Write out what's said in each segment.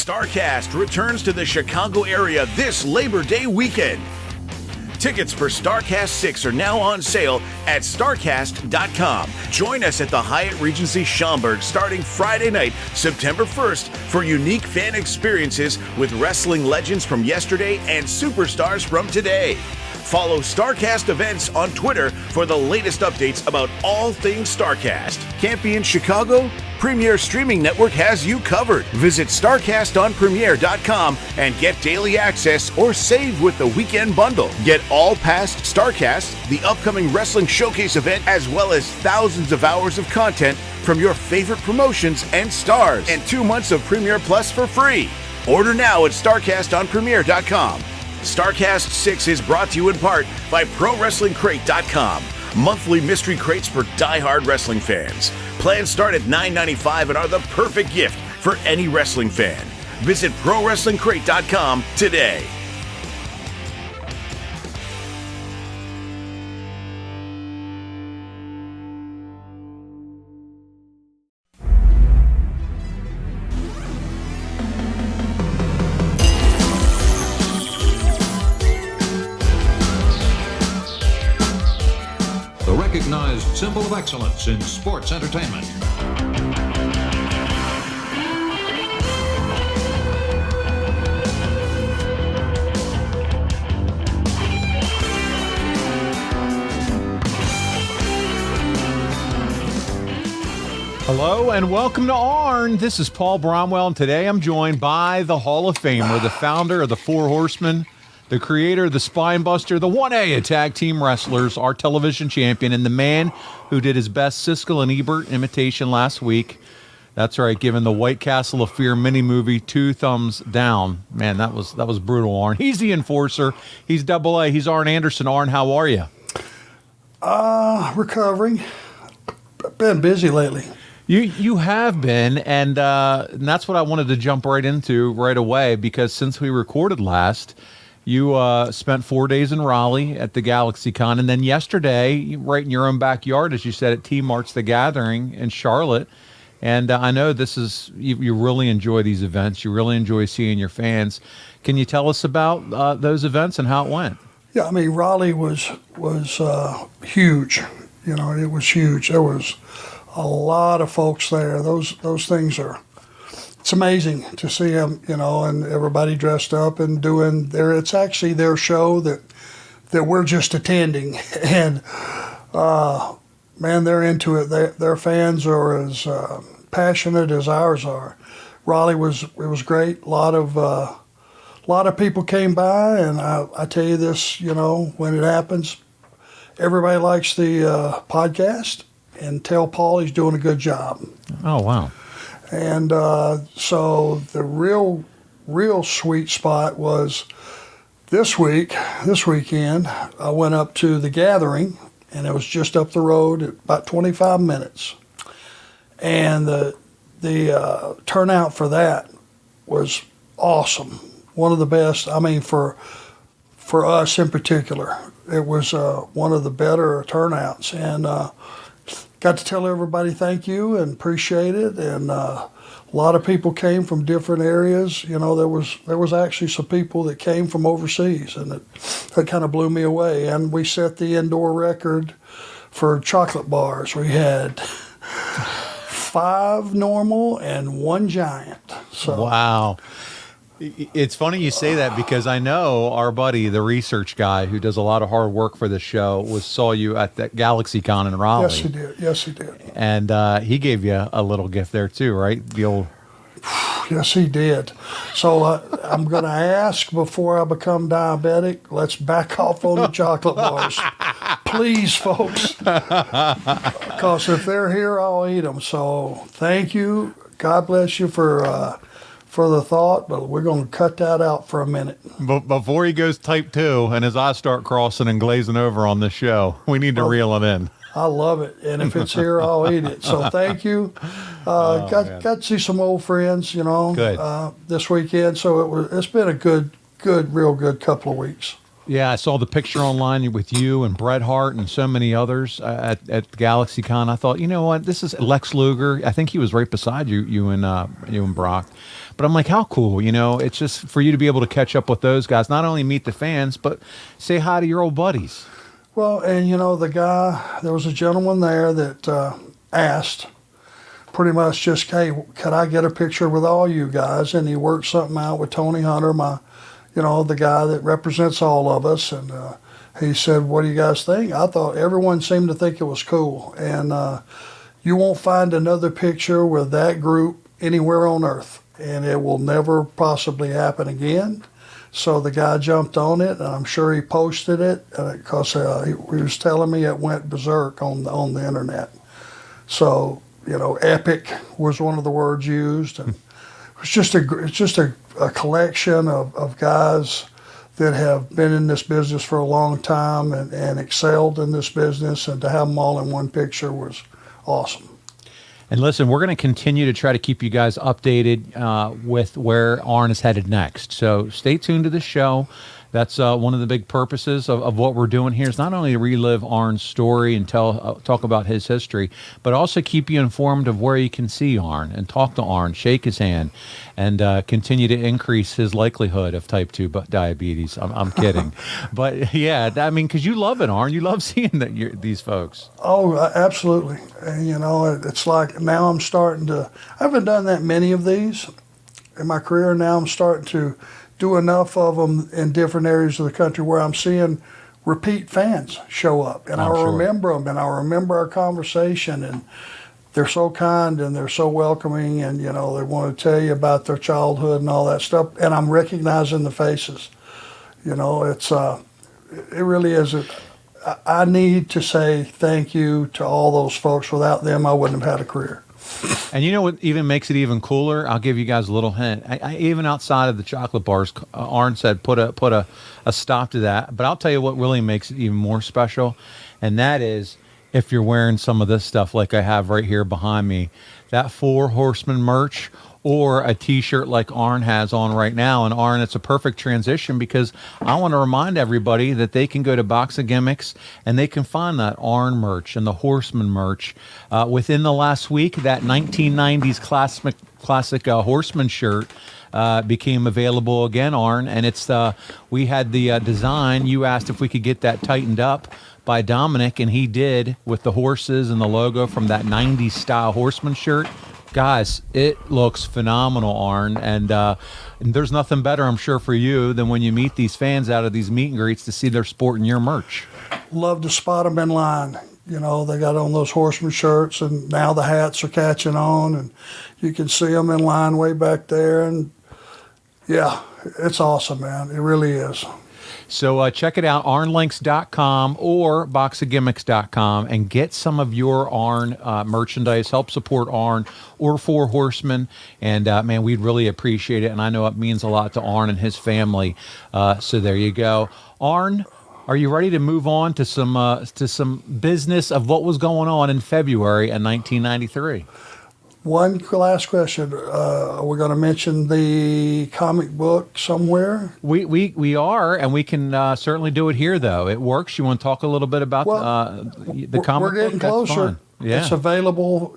StarCast returns to the Chicago area this Labor Day weekend. Tickets for StarCast 6 are now on sale at StarCast.com. Join us at the Hyatt Regency Schaumburg starting Friday night, September 1st, for unique fan experiences with wrestling legends from yesterday and superstars from today. Follow StarCast events on Twitter for the latest updates about all things StarCast. Can't be in Chicago? Premiere Streaming Network has you covered. Visit StarCastOnPremiere.com and get daily access or save with the weekend bundle. Get all past StarCast, the upcoming Wrestling Showcase event, as well as thousands of hours of content from your favorite promotions and stars, and 2 months of Premiere Plus for free. Order now at StarCastOnPremiere.com. StarCast 6 is brought to you in part by ProWrestlingCrate.com. Monthly mystery crates for die-hard wrestling fans. Plans start at $9.95 and are the perfect gift for any wrestling fan. Visit ProWrestlingCrate.com today. Recognized symbol of excellence in sports entertainment. Hello and welcome to Arn. This is Paul Bromwell, and today I'm joined by the Hall of Famer, the founder of the Four Horsemen, the creator of the Spine Buster, the 1A of tag team wrestlers, our television champion, and the man who did his best Siskel and Ebert imitation last week. That's right, giving the White Castle of Fear mini movie 2 thumbs down. Man, that was brutal, Arn. He's the enforcer. He's Double A. He's Arn Anderson. Arn, how are you? Recovering. Been busy lately. You have been, and that's what I wanted to jump right into right away, because since we recorded last, you spent 4 days in Raleigh at the GalaxyCon, and then yesterday, right in your own backyard, as you said, at T-Mart's The Gathering in Charlotte. And I know this is you really enjoy these events. You really enjoy seeing your fans. Can you tell us about those events and how it went? Yeah, I mean, Raleigh was huge. You know, it was huge. There was a lot of folks there. Those things are. It's amazing to see them, you know, and everybody dressed up and doing it's actually their show that we're just attending. And, man, they're into it. Their fans are as passionate as ours are. Raleigh it was great. A lot of people came by, and I tell you this, you know, when it happens, everybody likes the podcast, and tell Paul he's doing a good job. Oh, wow. And so the real sweet spot was this weekend, I went up to the Gathering, and it was just up the road at about 25 minutes. And the turnout for that was awesome. One of the best, I mean, for us in particular. It was one of the better turnouts. And got to tell everybody thank you and appreciate it, and a lot of people came from different areas. You know, there was actually some people that came from overseas, and that kind of blew me away. And we set the indoor record for chocolate bars. We had 5 normal and 1 giant. So. Wow. It's funny you say that, because I know our buddy, the research guy who does a lot of hard work for the show, saw you at that GalaxyCon in Raleigh. Yes, he did. And he gave you a little gift there too, right? The old. Yes, he did. So I'm going to ask before I become diabetic, let's back off on the chocolate bars. Please, folks. Because if they're here, I'll eat them. So thank you. God bless you for the thought, but we're going to cut that out for a minute. But before he goes type 2 and his eyes start crossing and glazing over on this show, we need to reel it in. I love it, and if it's here, I'll eat it. So thank you. Got to see some old friends, you know, this weekend. So it's been a real good couple of weeks. Yeah, I saw the picture online with you and Bret Hart and so many others at GalaxyCon. I thought, you know what, this is Lex Luger. I think he was right beside you and Brock. But I'm like, how cool, you know? It's just for you to be able to catch up with those guys, not only meet the fans, but say hi to your old buddies. Well, and there was a gentleman there that asked pretty much just, hey, could I get a picture with all you guys? And he worked something out with Tony Hunter, the guy that represents all of us. And he said, what do you guys think? I thought everyone seemed to think it was cool. And you won't find another picture with that group anywhere on earth. And it will never possibly happen again. So the guy jumped on it, and I'm sure he posted it because he was telling me it went berserk on the internet. So, epic was one of the words used. And it's just a collection of guys that have been in this business for a long time and excelled in this business, and to have them all in one picture was awesome. And listen, we're going to continue to try to keep you guys updated with where Arn is headed next. So stay tuned to the show. That's one of the big purposes of what we're doing here is not only to relive Arn's story and talk about his history, but also keep you informed of where you can see Arn and talk to Arn, shake his hand, and continue to increase his likelihood of type 2 diabetes. I'm kidding. But, yeah, I mean, because you love it, Arn. You love seeing these folks. Oh, absolutely. And, it's like now I haven't done that many of these in my career. Now I'm starting to do enough of them in different areas of the country where I'm seeing repeat fans show up, and I remember them, and I remember our conversation, and they're so kind and they're so welcoming, and they want to tell you about their childhood and all that stuff, and I'm recognizing the faces. It's it really is. I need to say thank you to all those folks. Without them, I wouldn't have had a career. And you know what even makes it even cooler? I'll give you guys a little hint. I even outside of the chocolate bars, Arn said put a stop to that. But I'll tell you what really makes it even more special, and that is if you're wearing some of this stuff like I have right here behind me, that Four Horsemen merch, or a T-shirt like Arn has on right now. And Arn, it's a perfect transition because I want to remind everybody that they can go to Box of Gimmicks and they can find that Arn merch and the Horseman merch. Within the last week, that 1990s classic Horseman shirt became available again, Arn. And it's we had the design. You asked if we could get that tightened up by Dominic, and he did, with the horses and the logo from that 90s style Horseman shirt. Guys, it looks phenomenal, Arn, and there's nothing better, I'm sure, for you than when you meet these fans out of these meet and greets to see they're sporting your merch. Love to spot them in line. They got on those Horseman shirts, and now the hats are catching on, and you can see them in line way back there, and yeah, it's awesome, man. It really is. So check it out, arnlinks.com or boxofgimmicks.com, and get some of your Arn merchandise. Help support Arn or Four Horsemen. And, man, we'd really appreciate it. And I know it means a lot to Arn and his family. So there you go. Arn, are you ready to move on to some business of what was going on in February in 1993? One last question. Are we going to mention the comic book somewhere? We are, and we can certainly do it here, though. It works. You want to talk a little bit about the comic book? We're getting closer. Yeah. It's available,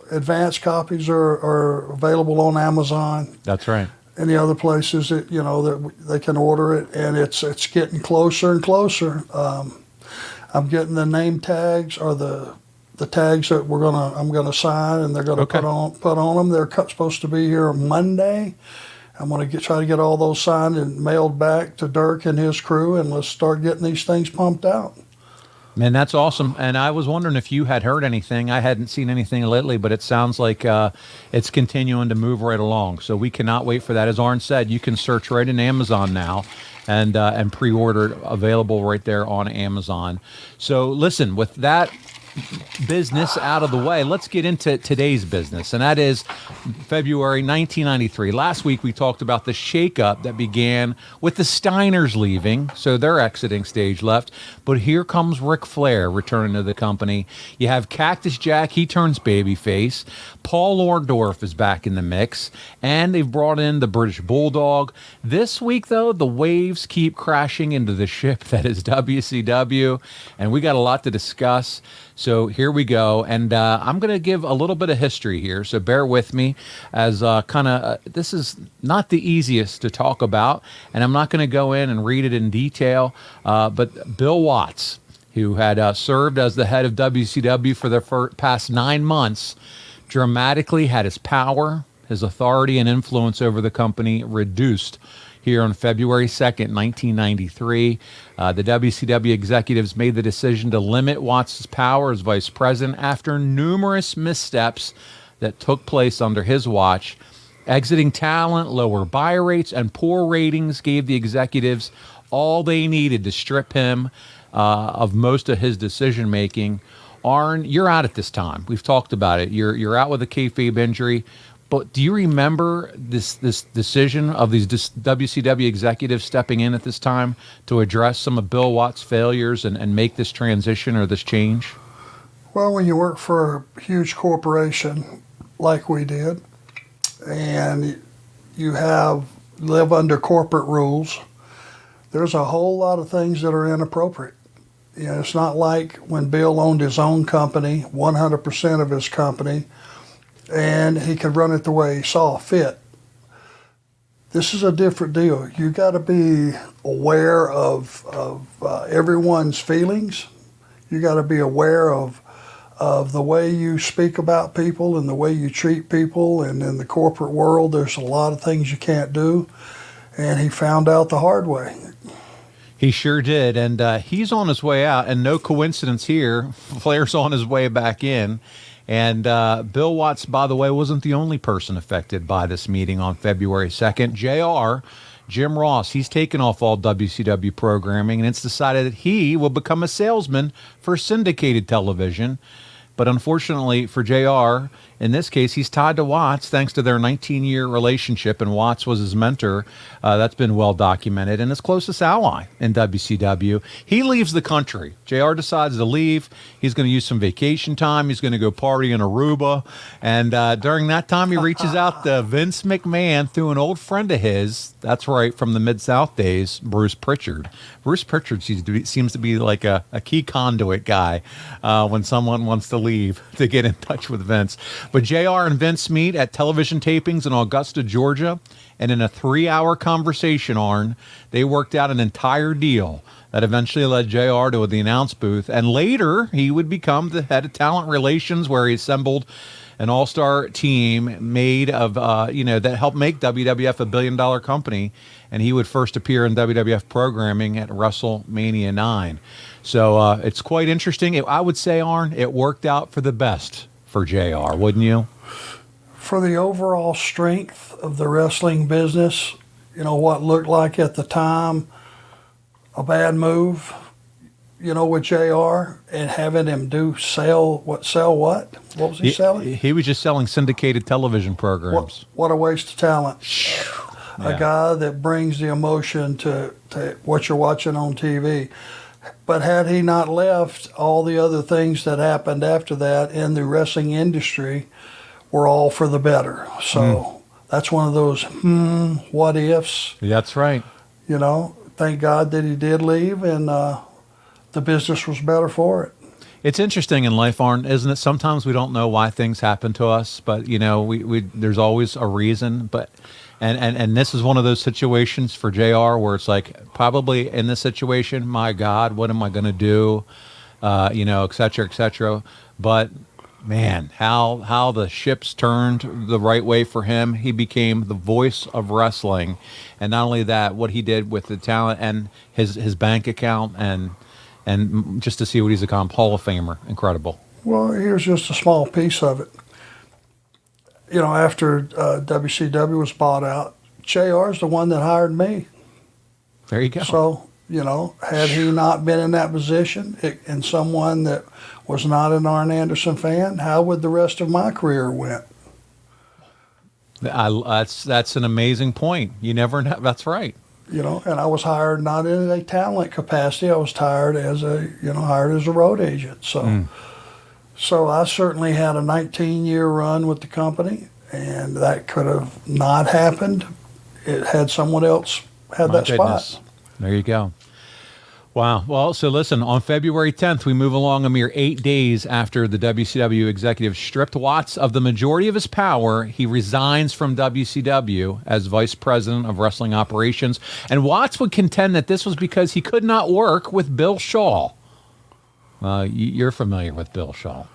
advanced copies are available on Amazon. That's right. Any other places that, that they can order it, and it's getting closer and closer. I'm getting the name tags or the tags that I'm gonna sign, and they're gonna put on them. They're supposed to be here Monday. I'm gonna try to get all those signed and mailed back to Dirk and his crew, and let's start getting these things pumped out. Man, that's awesome. And I was wondering if you had heard anything. I hadn't seen anything lately, but it sounds like it's continuing to move right along. So we cannot wait for that. As Arn said, you can search right in Amazon now and pre-order it, available right there on Amazon. So listen, with that business out of the way, let's get into today's business, and that is February 1993. Last week we talked about the shakeup that began with the Steiners leaving, so they're exiting stage left. But here comes Ric Flair returning to the company. You have Cactus Jack, he turns babyface. Paul Orndorff is back in the mix, and they've brought in the British Bulldog. This week, though, the waves keep crashing into the ship that is WCW, and we got a lot to discuss. So here we go, and I'm going to give a little bit of history here, so bear with me as this is not the easiest to talk about, and I'm not going to go in and read it in detail, but Bill Watts, who had served as the head of WCW for the past 9 months, dramatically had his power, his authority, and influence over the company reduced here on February 2nd, 1993. The WCW executives made the decision to limit Watts' power as vice president after numerous missteps that took place under his watch. Exiting talent, lower buy rates, and poor ratings gave the executives all they needed to strip him of most of his decision-making. Arn, you're out at this time. We've talked about it. You're out with a kayfabe injury. But do you remember this decision of these WCW executives stepping in at this time to address some of Bill Watts' failures and make this transition or this change? Well, when you work for a huge corporation like we did, and you live under corporate rules, there's a whole lot of things that are inappropriate. You know, it's not like when Bill owned his own company, 100% of his company, and he could run it the way he saw fit. This is a different deal. You got to be aware of everyone's feelings. You got to be aware of the way you speak about people and the way you treat people. And in the corporate world, there's a lot of things you can't do. And he found out the hard way. He sure did, and he's on his way out, and no coincidence here, Flair's on his way back in. And Bill Watts, by the way, wasn't the only person affected by this meeting on February 2nd. JR, Jim Ross, he's taken off all WCW programming, and it's decided that he will become a salesman for syndicated television. But unfortunately for JR, in this case, he's tied to Watts thanks to their 19-year relationship, and Watts was his mentor. That's been well documented, and his closest ally in WCW. He leaves the country. JR decides to leave. He's going to use some vacation time. He's going to go party in Aruba. And during that time, he reaches out to Vince McMahon through an old friend of his. That's right, from the Mid-South days, Bruce Pritchard. Bruce Pritchard seems to be like a key conduit guy when someone wants to leave to get in touch with Vince. But JR and Vince meet at television tapings in Augusta, Georgia, and in a 3-hour conversation, Arn, they worked out an entire deal that eventually led JR to the announce booth, and later he would become the head of talent relations, where he assembled an all-star team made of, that helped make WWF a billion-dollar company, and he would first appear in WWF programming at WrestleMania 9. So it's quite interesting. I would say, Arn, it worked out for the best for JR, wouldn't you? For the overall strength of the wrestling business, what looked like at the time a bad move, with JR, and having him sell what? What was he selling? He was just selling syndicated television programs. What a waste of talent. Yeah. A guy that brings the emotion to what you're watching on TV. But had he not left, all the other things that happened after that in the wrestling industry were all for the better. So that's one of those what ifs. That's right. Thank God that he did leave, and the business was better for it. It's interesting in life, Arn, isn't it? Sometimes we don't know why things happen to us, but we there's always a reason. But and this is one of those situations for JR where it's like, probably in this situation, my God, what am I going to do? Et cetera, et cetera. But man, how the ships turned the right way for him. He became the voice of wrestling, and not only that, what he did with the talent and his bank account and just to see what he's accomplished. Hall of Famer. Incredible. Well, here's just a small piece of it. After WCW was bought out, JR's the one that hired me. There you go. So, had he not been in that position and someone that was not an Arn Anderson fan, how would the rest of my career went? That's an amazing point. You never know. That's right. And I was hired not in a talent capacity. I was hired as a road agent. So I certainly had a 19-year run with the company, and that could have not happened. It had someone else had that spot. There you go. Wow. Well, so listen, on February 10th, we move along a mere 8 days after the WCW executive stripped Watts of the majority of his power. He resigns from WCW as vice president of wrestling operations. And Watts would contend that this was because he could not work with Bill Shaw. You're familiar with Bill Shaw.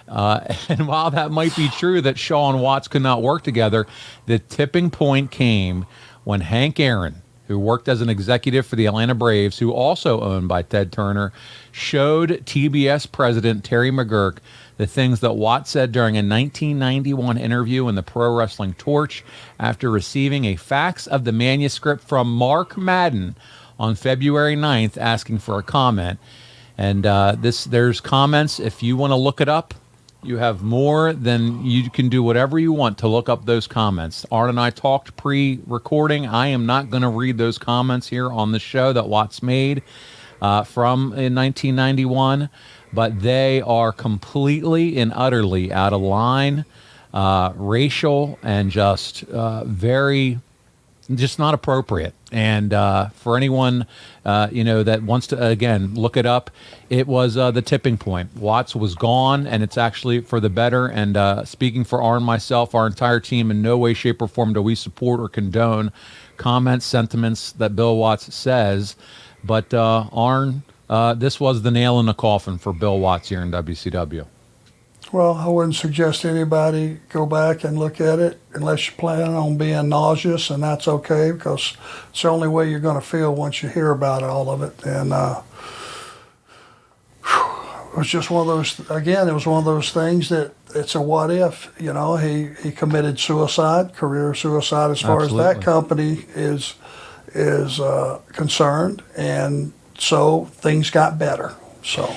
And while that might be true that Shaw and Watts could not work together, the tipping point came when Hank Aaron, who worked as an executive for the Atlanta Braves, who also owned by Ted Turner, showed TBS president Terry McGurk the things that Watts said during a 1991 interview in the Pro Wrestling Torch after receiving a fax of the manuscript from Mark Madden on February 9th asking for a comment. And there's comments. If you want to look it up, you have more than you can do whatever you want to look up those comments. Arn and I talked pre-recording. I am not going to read those comments here on the show that Watts made from in 1991, but they are completely and utterly out of line, racial, and just just not appropriate. And for anyone, that wants to, again, look it up, it was the tipping point. Watts was gone, and it's actually for the better. And speaking for Arn, myself, our entire team, in no way, shape, or form do we support or condone comments, sentiments that Bill Watts says. But Arn, this was the nail in the coffin for Bill Watts here in WCW. Well, I wouldn't suggest anybody go back and look at it unless you plan on being nauseous, and that's okay because it's the only way you're going to feel once you hear about all of it. And it was just one of those. Again, it was one of those things that it's a what if. He committed suicide, career suicide, as far Absolutely. as that company is concerned, and so things got better. So.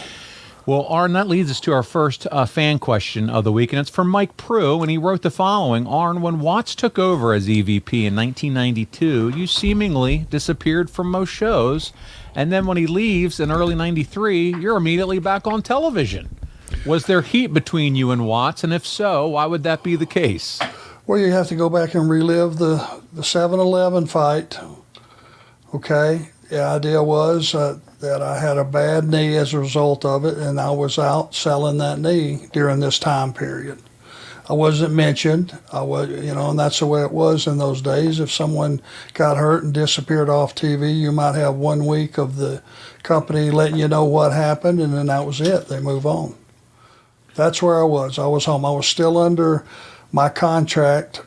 Well, Arn, that leads us to our first fan question of the week, and it's from Mike Prue, and he wrote the following. Arn, when Watts took over as EVP in 1992, you seemingly disappeared from most shows, and then when he leaves in early 93, you're immediately back on television. Was there heat between you and Watts, and if so, why would that be the case? Well, you have to go back and relive the 7-Eleven fight, okay? The idea was that I had a bad knee as a result of it, and I was out selling that knee during this time period. I wasn't mentioned. And that's the way it was in those days. If someone got hurt and disappeared off TV, you might have 1 week of the company letting you know what happened, and then that was it. They move on. That's where I was. I was home. I was still under my contract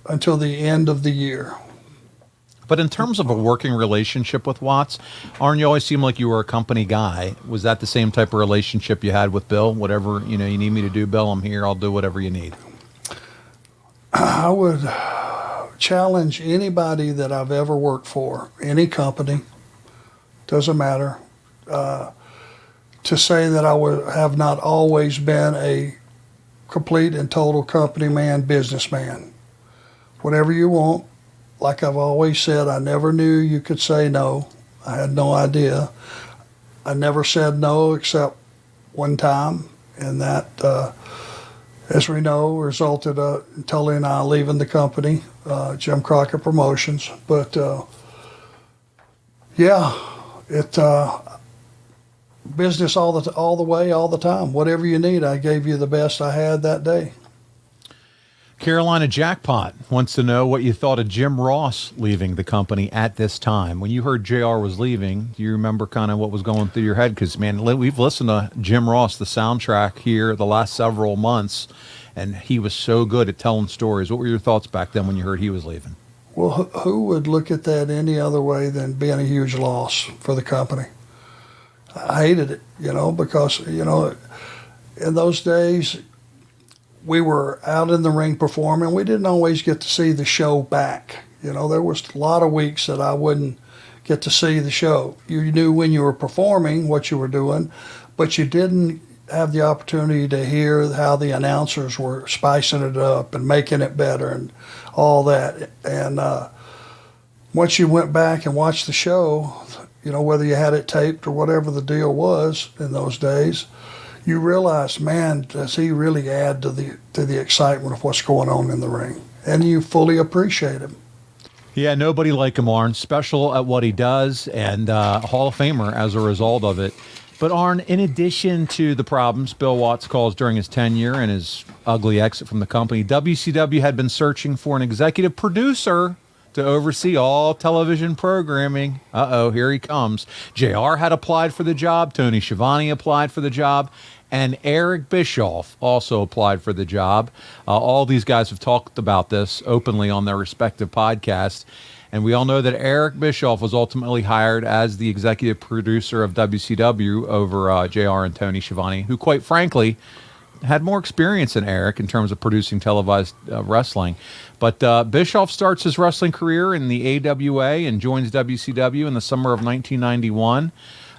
until the end of the year. But in terms of a working relationship with Watts, Arn, you always seemed like you were a company guy. Was that the same type of relationship you had with Bill? Whatever you need me to do, Bill, I'm here. I'll do whatever you need. I would challenge anybody that I've ever worked for, any company, doesn't matter, to say that I have not always been a complete and total company man, businessman. Whatever you want. Like I've always said, I never knew you could say no. I had no idea. I never said no except one time, and that, as we know, resulted in Tully and I leaving the company, Jim Crockett Promotions. But business all the way, all the time. Whatever you need, I gave you the best I had that day. Carolina Jackpot wants to know what you thought of Jim Ross leaving the company at this time. When you heard JR was leaving, do you remember kind of what was going through your head? Because, man, we've listened to Jim Ross, the soundtrack here, the last several months, and he was so good at telling stories. What were your thoughts back then when you heard he was leaving? Well, who would look at that any other way than being a huge loss for the company? I hated it, because, in those days, we were out in the ring performing. We didn't always get to see the show back. There was a lot of weeks that I wouldn't get to see the show. You knew when you were performing what you were doing, but you didn't have the opportunity to hear how the announcers were spicing it up and making it better and all that. And once you went back and watched the show, you know, whether you had it taped or whatever the deal was in those days, you realized, man, does he really add to the excitement of what's going on in the ring? And you fully appreciate him. Yeah, nobody like him, Arn. Special at what he does, and Hall of Famer as a result of it. But Arn, in addition to the problems Bill Watts caused during his tenure and his ugly exit from the company, WCW had been searching for an executive producer to oversee all television programming. Uh-oh, here he comes. JR had applied for the job, Tony Schiavone applied for the job, and Eric Bischoff also applied for the job. All these guys have talked about this openly on their respective podcasts. And we all know that Eric Bischoff was ultimately hired as the executive producer of WCW over JR and Tony Schiavone, who, quite frankly, had more experience than Eric in terms of producing televised wrestling. But Bischoff starts his wrestling career in the AWA and joins WCW in the summer of 1991.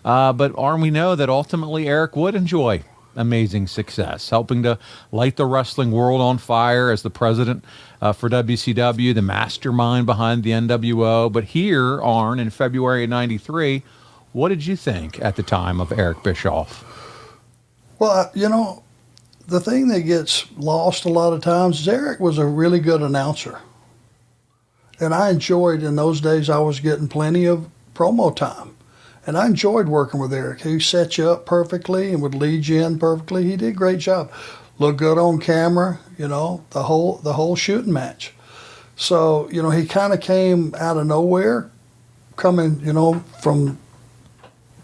But Arn, we know that ultimately Eric would enjoy amazing success, helping to light the wrestling world on fire as the president for WCW, the mastermind behind the NWO. But here, Arn, in February of 93, what did you think at the time of Eric Bischoff? Well, you know, the thing that gets lost a lot of times is Eric was a really good announcer. And I enjoyed, in those days, I was getting plenty of promo time. And I enjoyed working with Eric. He set you up perfectly and would lead you in perfectly. He did a great job. Looked good on camera, you know, the whole shooting match. So, you know, he kind of came out of nowhere, coming, you know, from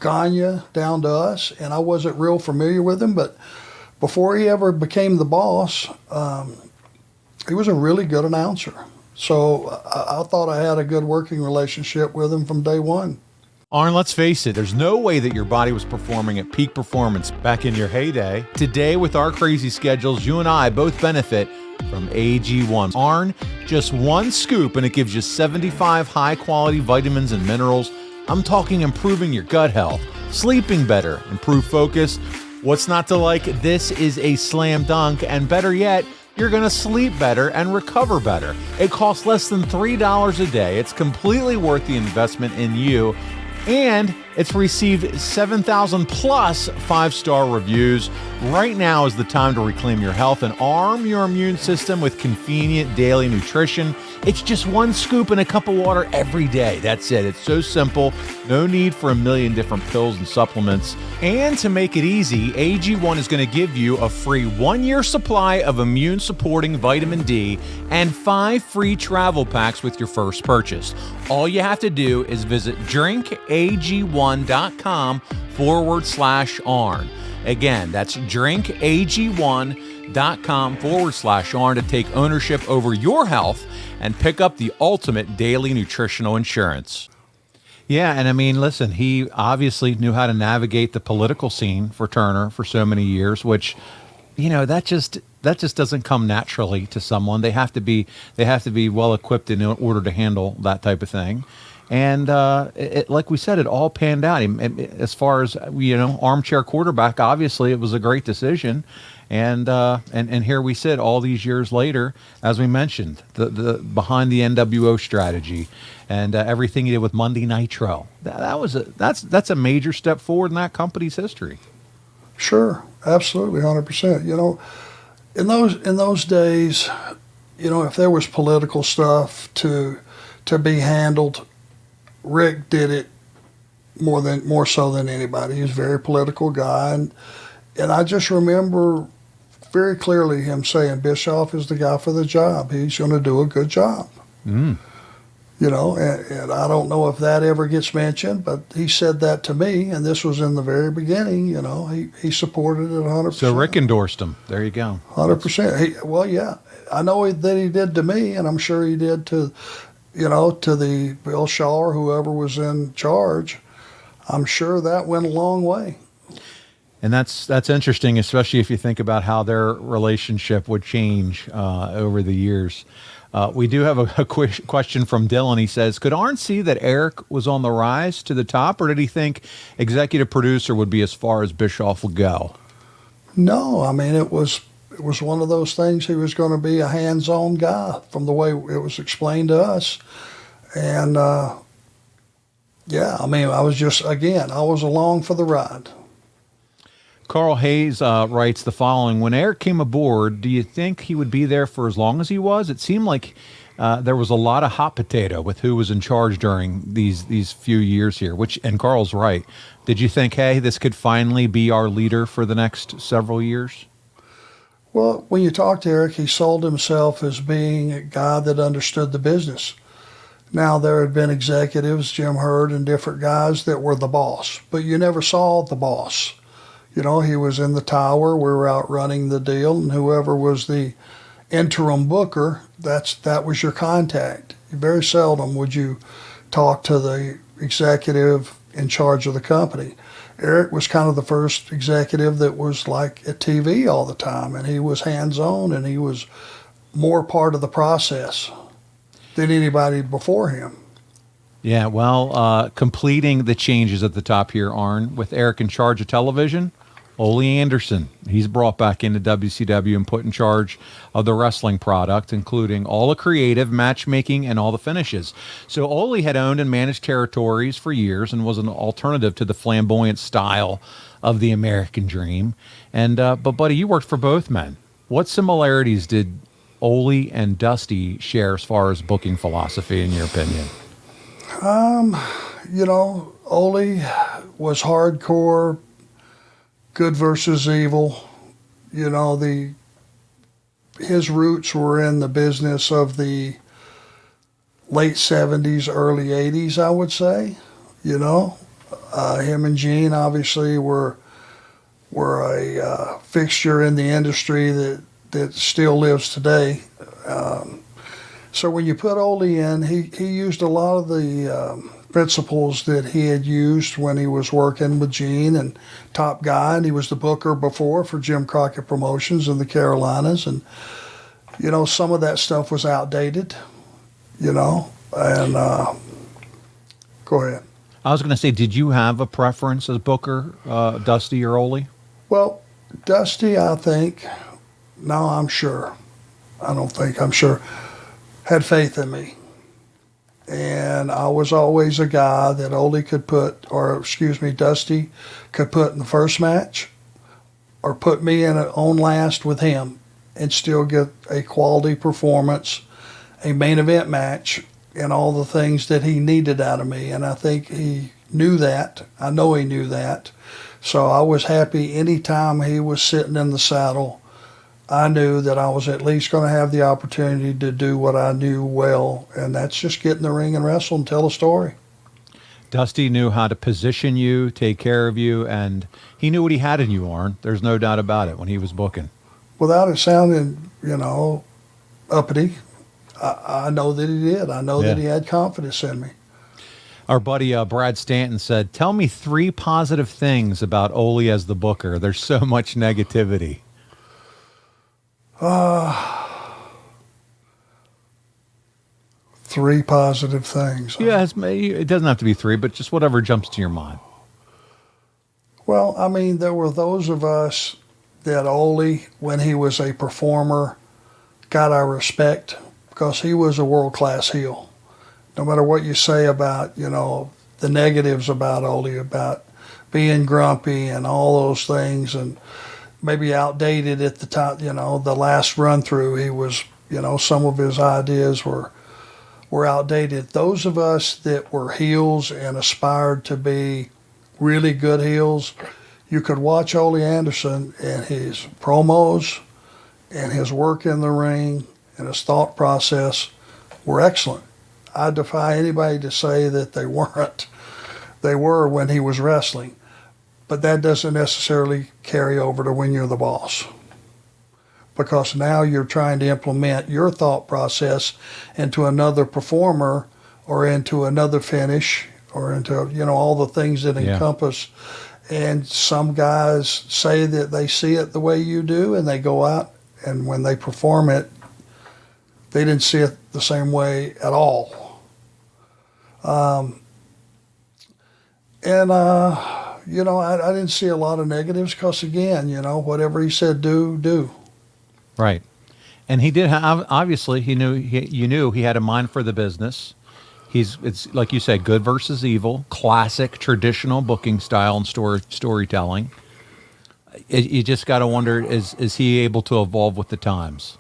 Gagne down to us. And I wasn't real familiar with him, but before he ever became the boss, he was a really good announcer. So I thought I had a good working relationship with him from day one. Arn, let's face it, there's no way that your body was performing at peak performance back in your heyday. Today, with our crazy schedules, you and I both benefit from AG1. Arn, just one scoop and it gives you 75 high-quality vitamins and minerals. I'm talking improving your gut health, sleeping better, improved focus. What's not to like? This is a slam dunk, and better yet, you're going to sleep better and recover better. It costs less than $3 a day. It's completely worth the investment in you. And it's received 7,000 plus 5-star reviews. Right now is the time to reclaim your health and arm your immune system with convenient daily nutrition. It's just one scoop in a cup of water every day. That's it. It's so simple. No need for a million different pills and supplements. And to make it easy, AG1 is going to give you a free 1-year supply of immune-supporting vitamin D and 5 free travel packs with your first purchase. All you have to do is visit drinkag1.com/Arn. Again, that's drinkag1.com/Arn to take ownership over your health and pick up the ultimate daily nutritional insurance. Yeah, and I mean, listen, he obviously knew how to navigate the political scene for Turner for so many years, which, you know, that just doesn't come naturally to someone. They have to be well equipped in order to handle that type of thing. And like we said, it all panned out. As far as, you know, armchair quarterback, obviously it was a great decision. And here we sit all these years later, as we mentioned, the behind the NWO strategy and everything he did with Monday Nitro. That's a major step forward in that company's history. Sure, absolutely, 100%. You know, in those days, you know, if there was political stuff to be handled, Rick did it more so than anybody. He was a very political guy, and I just remember very clearly him saying, Bischoff is the guy for the job. He's going to do a good job. You know, and I don't know if that ever gets mentioned, but he said that to me, and this was in the very beginning. You know, he supported it 100%. So Rick endorsed him. There you go. 100%. Well, yeah, I know that he did to me, and I'm sure he did to the Bill Shaw or whoever was in charge. I'm sure that went a long way. And that's interesting, especially if you think about how their relationship would change over the years. We do have a quick question from Dylan. He says, could Arn see that Eric was on the rise to the top, or did he think executive producer would be as far as Bischoff would go? No, I mean, it was one of those things. He was going to be a hands-on guy from the way it was explained to us. And, yeah, I mean, I was along for the ride. Carl Hayes writes the following: when Eric came aboard, do you think he would be there for as long as he was? It seemed like there was a lot of hot potato with who was in charge during these few years here, and Carl's right. Did you think, hey, this could finally be our leader for the next several years? Well, when you talk to Eric, he sold himself as being a guy that understood the business. Now, there had been executives, Jim Hurd and different guys that were the boss, but you never saw the boss. You know, he was in the tower. We were out running the deal, and whoever was the interim booker, that was your contact. Very seldom would you talk to the executive in charge of the company. Eric was kind of the first executive that was like at TV all the time, and he was hands-on, and he was more part of the process than anybody before him. Yeah, well, completing the changes at the top here, Arn, with Eric in charge of television, Ole Anderson. He's brought back into WCW and put in charge of the wrestling product, including all the creative, matchmaking, and all the finishes. So Ole had owned and managed territories for years and was an alternative to the flamboyant style of the American Dream. And but, buddy, you worked for both men. What similarities did Ole and Dusty share as far as booking philosophy, in your opinion? You know, Ole was hardcore, good versus evil. You know, his roots were in the business of the late 70s, early 80s, I would say. You know, him and Gene obviously were a fixture in the industry that still lives today. So when you put Ole in, he used a lot of the principles that he had used when he was working with Gene and Top Guy, and he was the booker before for Jim Crockett Promotions in the Carolinas. And, you know, some of that stuff was outdated, you know, and go ahead. I was going to say, did you have a preference as booker, Dusty or Ole? Well, Dusty, I think, no, I'm sure. I don't think, I'm sure, had faith in me. And I was always a guy that Dusty could put in the first match or put me in on last with him and still get a quality performance, a main event match, and all the things that he needed out of me. And I think he knew that. I know he knew that. So I was happy anytime he was sitting in the saddle. I knew that I was at least going to have the opportunity to do what I knew well, and that's just get in the ring and wrestle and tell a story. Dusty knew how to position you, take care of you, and he knew what he had in you, Arn. There's no doubt about it when he was booking. Without it sounding, you know, uppity, I know that he did. I know that he had confidence in me. Our buddy Brad Stanton said, tell me 3 positive things about Ole as the booker. There's so much negativity. 3 positive things. Yeah, it doesn't have to be 3, but just whatever jumps to your mind. Well, I mean, there were those of us that Ole, when he was a performer, got our respect because he was a world-class heel. No matter what you say about, you know, the negatives about Ole, about being grumpy and all those things, and maybe outdated at the time, you know, the last run-through, he was, you know, some of his ideas were outdated. Those of us that were heels and aspired to be really good heels, you could watch Ole Anderson and his promos and his work in the ring and his thought process were excellent. I defy anybody to say that they weren't. They were when he was wrestling. But that doesn't necessarily carry over to when you're the boss. Because now you're trying to implement your thought process into another performer or into another finish or into, you know, all the things that encompass And some guys say that they see it the way you do, and they go out, and when they perform it, they didn't see it the same way at all. You know, I didn't see a lot of negatives because, again, you know, whatever he said, do. Right. And he did have, obviously, you knew he had a mind for the business. It's like you said, good versus evil, classic traditional booking style and storytelling. You just got to wonder, is he able to evolve with the times?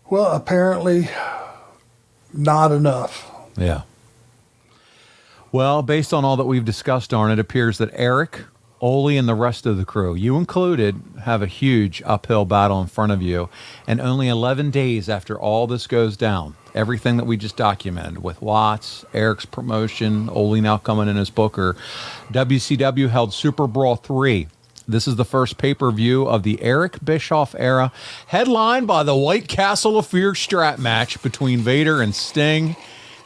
Well, apparently not enough. Yeah. Well, based on all that we've discussed, Arn, it appears that Eric, Ole, and the rest of the crew, you included, have a huge uphill battle in front of you. And only 11 days after all this goes down, everything that we just documented with Watts, Eric's promotion, Ole now coming in as booker, WCW held Super Brawl 3. This is the first pay-per-view of the Eric Bischoff era, headlined by the White Castle of Fear strap match between Vader and Sting.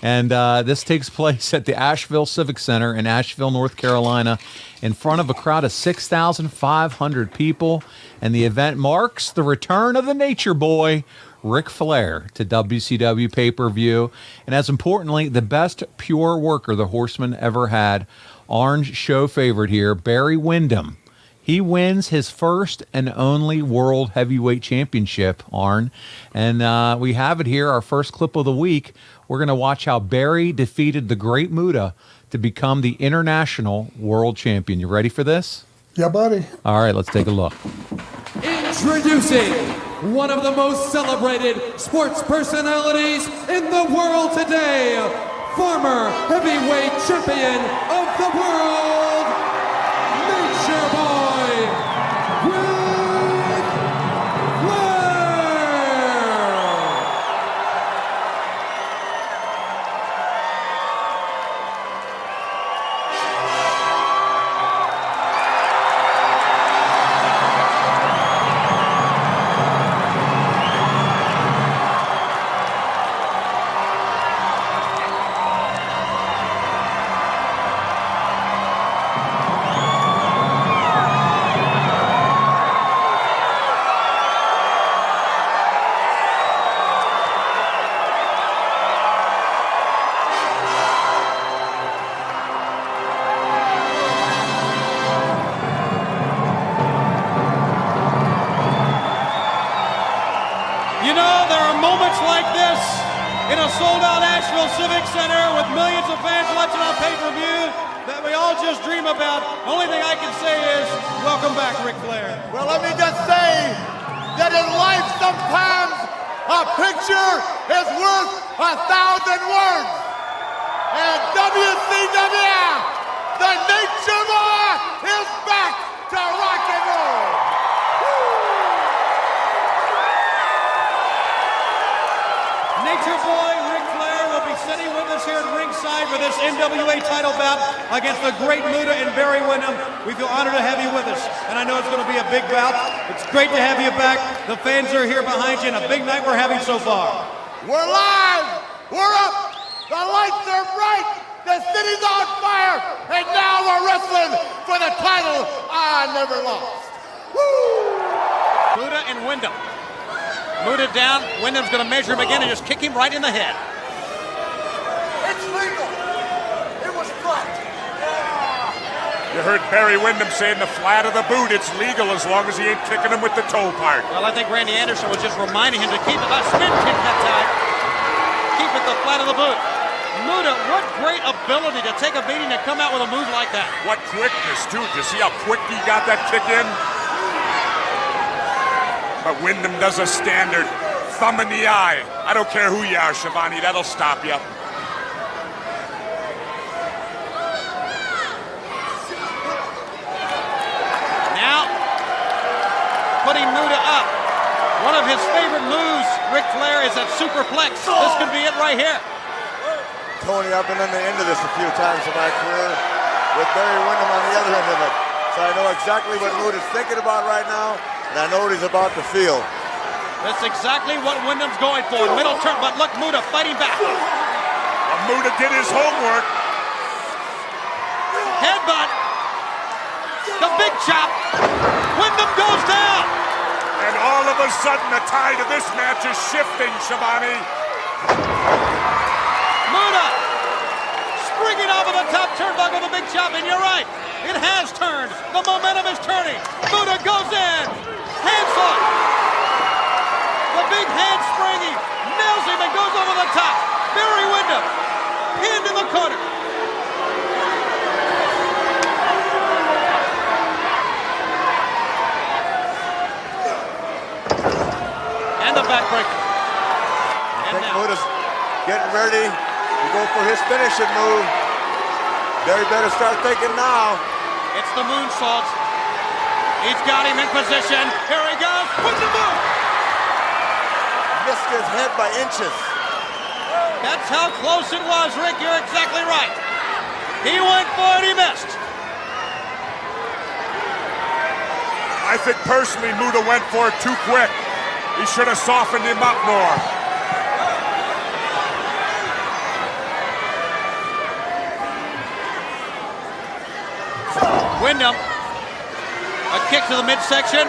And this takes place at the Asheville Civic Center in Asheville, North Carolina, in front of a crowd of 6,500 people. And the event marks the return of the Nature Boy, Ric Flair, to WCW pay-per-view. And as importantly, the best pure worker the Horsemen ever had, Arn's show favorite here, Barry Windham. He wins his first and only World Heavyweight Championship, Arn. And we have it here, our first clip of the week. We're going to watch how Barry defeated the Great Muta to become the International World Champion. You ready for this? Yeah, buddy. All right, let's take a look. Introducing one of the most celebrated sports personalities in the world today, former heavyweight champion of the world, Nature Boy, Ric Flair! You know, there are moments like this in a sold-out Asheville Civic Center with millions of fans watching on pay-per-view that we all just dream about. Only thing I can say is, welcome back, Ric Flair. Well, let me just say that in life sometimes a picture is worth 1,000 words. And WCWF, the Nature Boy, is back to rock and roll. Nature Boy Ric Flair will be sitting with us here at ringside for this NWA title bout against the Great Muta and Barry Windham. We feel honored to have you with us, and I know it's going to be a big bout. It's great to have you back. The fans are here behind you, and a big night we're having so far. We're live. We're up. The lights are bright. The city's on fire. And now we're wrestling for the title I never lost. Woo! Muta and Windham. Muta down. Wyndham's going to measure him again and just kick him right in the head. It's legal. It was caught. You heard Barry Windham say in the flat of the boot, it's legal as long as he ain't kicking him with the toe part. Well, I think Randy Anderson was just reminding him to keep it. A spin kick that time. Keep it the flat of the boot. Muta, what great ability to take a beating and come out with a move like that. What quickness, too. Did you see how quick he got that kick in? But Windham does a standard thumb in the eye. I don't care who you are, Shivani, that'll stop you. Now, putting Muta up. One of his favorite moves, Ric Flair, is that superplex. This could be it right here. Tony, I've been on the end of this a few times in my career with Barry Windham on the other end of it. So I know exactly what Muta's thinking about right now, and I know what he's about to feel. That's exactly what Wyndham's going for. Middle turn, but look, Muta fighting back. Well, Muta did his homework. Headbutt. The big chop. Windham goes down. And all of a sudden, the tide of this match is shifting, Shivani. Muta springing off of the top turnbuckle, the big chop, and you're right. It has turned. The momentum is turning. Muta goes in. Handslot. The big hand springing. Nails him and goes over the top. Barry Windham pinned in the corner. And the backbreaker. I think Muta's getting ready to go for his finishing move. Barry better start thinking now. It's the moonsault. He's got him in position. Here he goes with the move. Missed his head by inches. That's how close it was, Rick. You're exactly right. He went for it, he missed. I think personally Muta went for it too quick. He should have softened him up more. Windham, a kick to the midsection.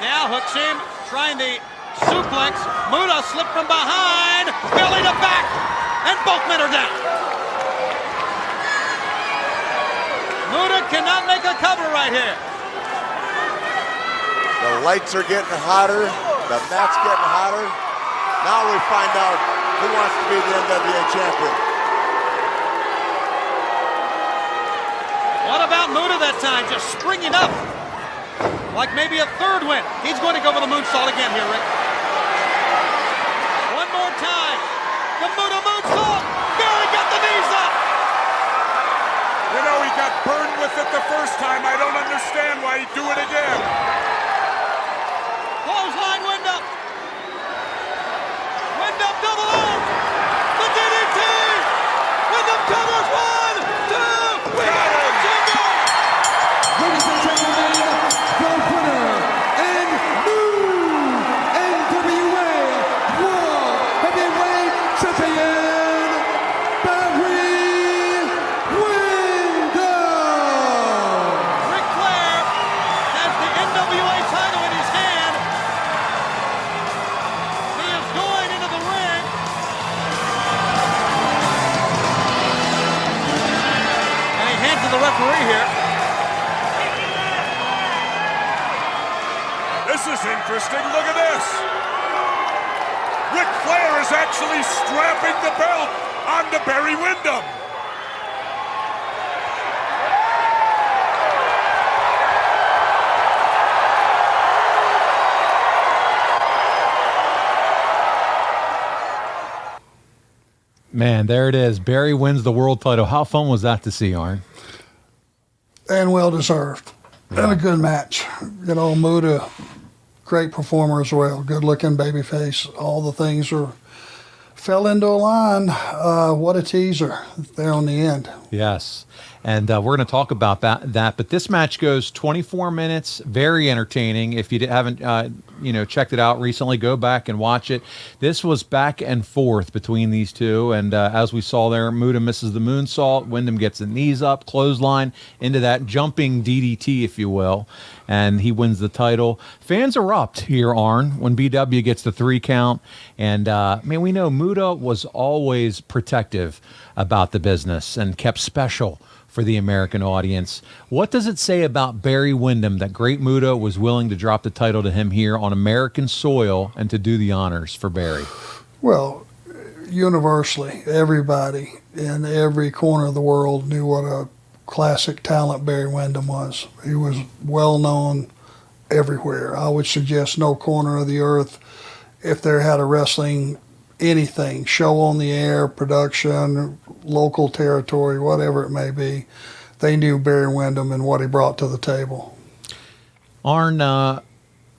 Now hooks him, trying the suplex. Muta slipped from behind, belly to back, and both men are down. Muta cannot make a cover right here. The lights are getting hotter. The match getting hotter. Now we find out who wants to be the NWA champion. What about Muta that time? Just springing up. Like maybe a third win. He's going to go for the moonsault again here, Rick. One more time. The Muta moonsault. Barry got the knees up. You know, he got burned with it the first time. I don't understand why he'd do it again. Clothesline Windham. Windham double arm. The DDT. Windham covers 1, 2. We got it. Ladies and gentlemen, the winner and new NWA World Heavyweight Champion, Barry Windham. Ric Flair has the NWA title in his hand. He is going into the ring. And he hands to the referee here. This is interesting. Look at this. Ric Flair is actually strapping the belt onto Barry Windham. Man, there it is. Barry wins the world title. How fun was that to see, Arn? And well deserved. And a good match. You know, Muta, great performer as well. Good looking babyface. All the things fell into a line. What a teaser there on the end. Yes. And we're going to talk about that. But this match goes 24 minutes, very entertaining. If you haven't checked it out recently, go back and watch it. This was back and forth between these two. And as we saw there, Muta misses the moonsault. Windham gets the knees up, clothesline into that jumping DDT, if you will. And he wins the title. Fans erupt here, Arn, when BW gets the 3 count. And, we know Muta was always protective about the business and kept special for the American audience. What does it say about Barry Windham that Great Muta was willing to drop the title to him here on American soil and to do the honors for Barry? Well, universally, everybody in every corner of the world knew what a classic talent Barry Windham was. He was well known everywhere. I would suggest no corner of the earth, if there had a wrestling anything, show on the air, production, local territory, whatever it may be, they knew Barry Windham and what he brought to the table. Arn,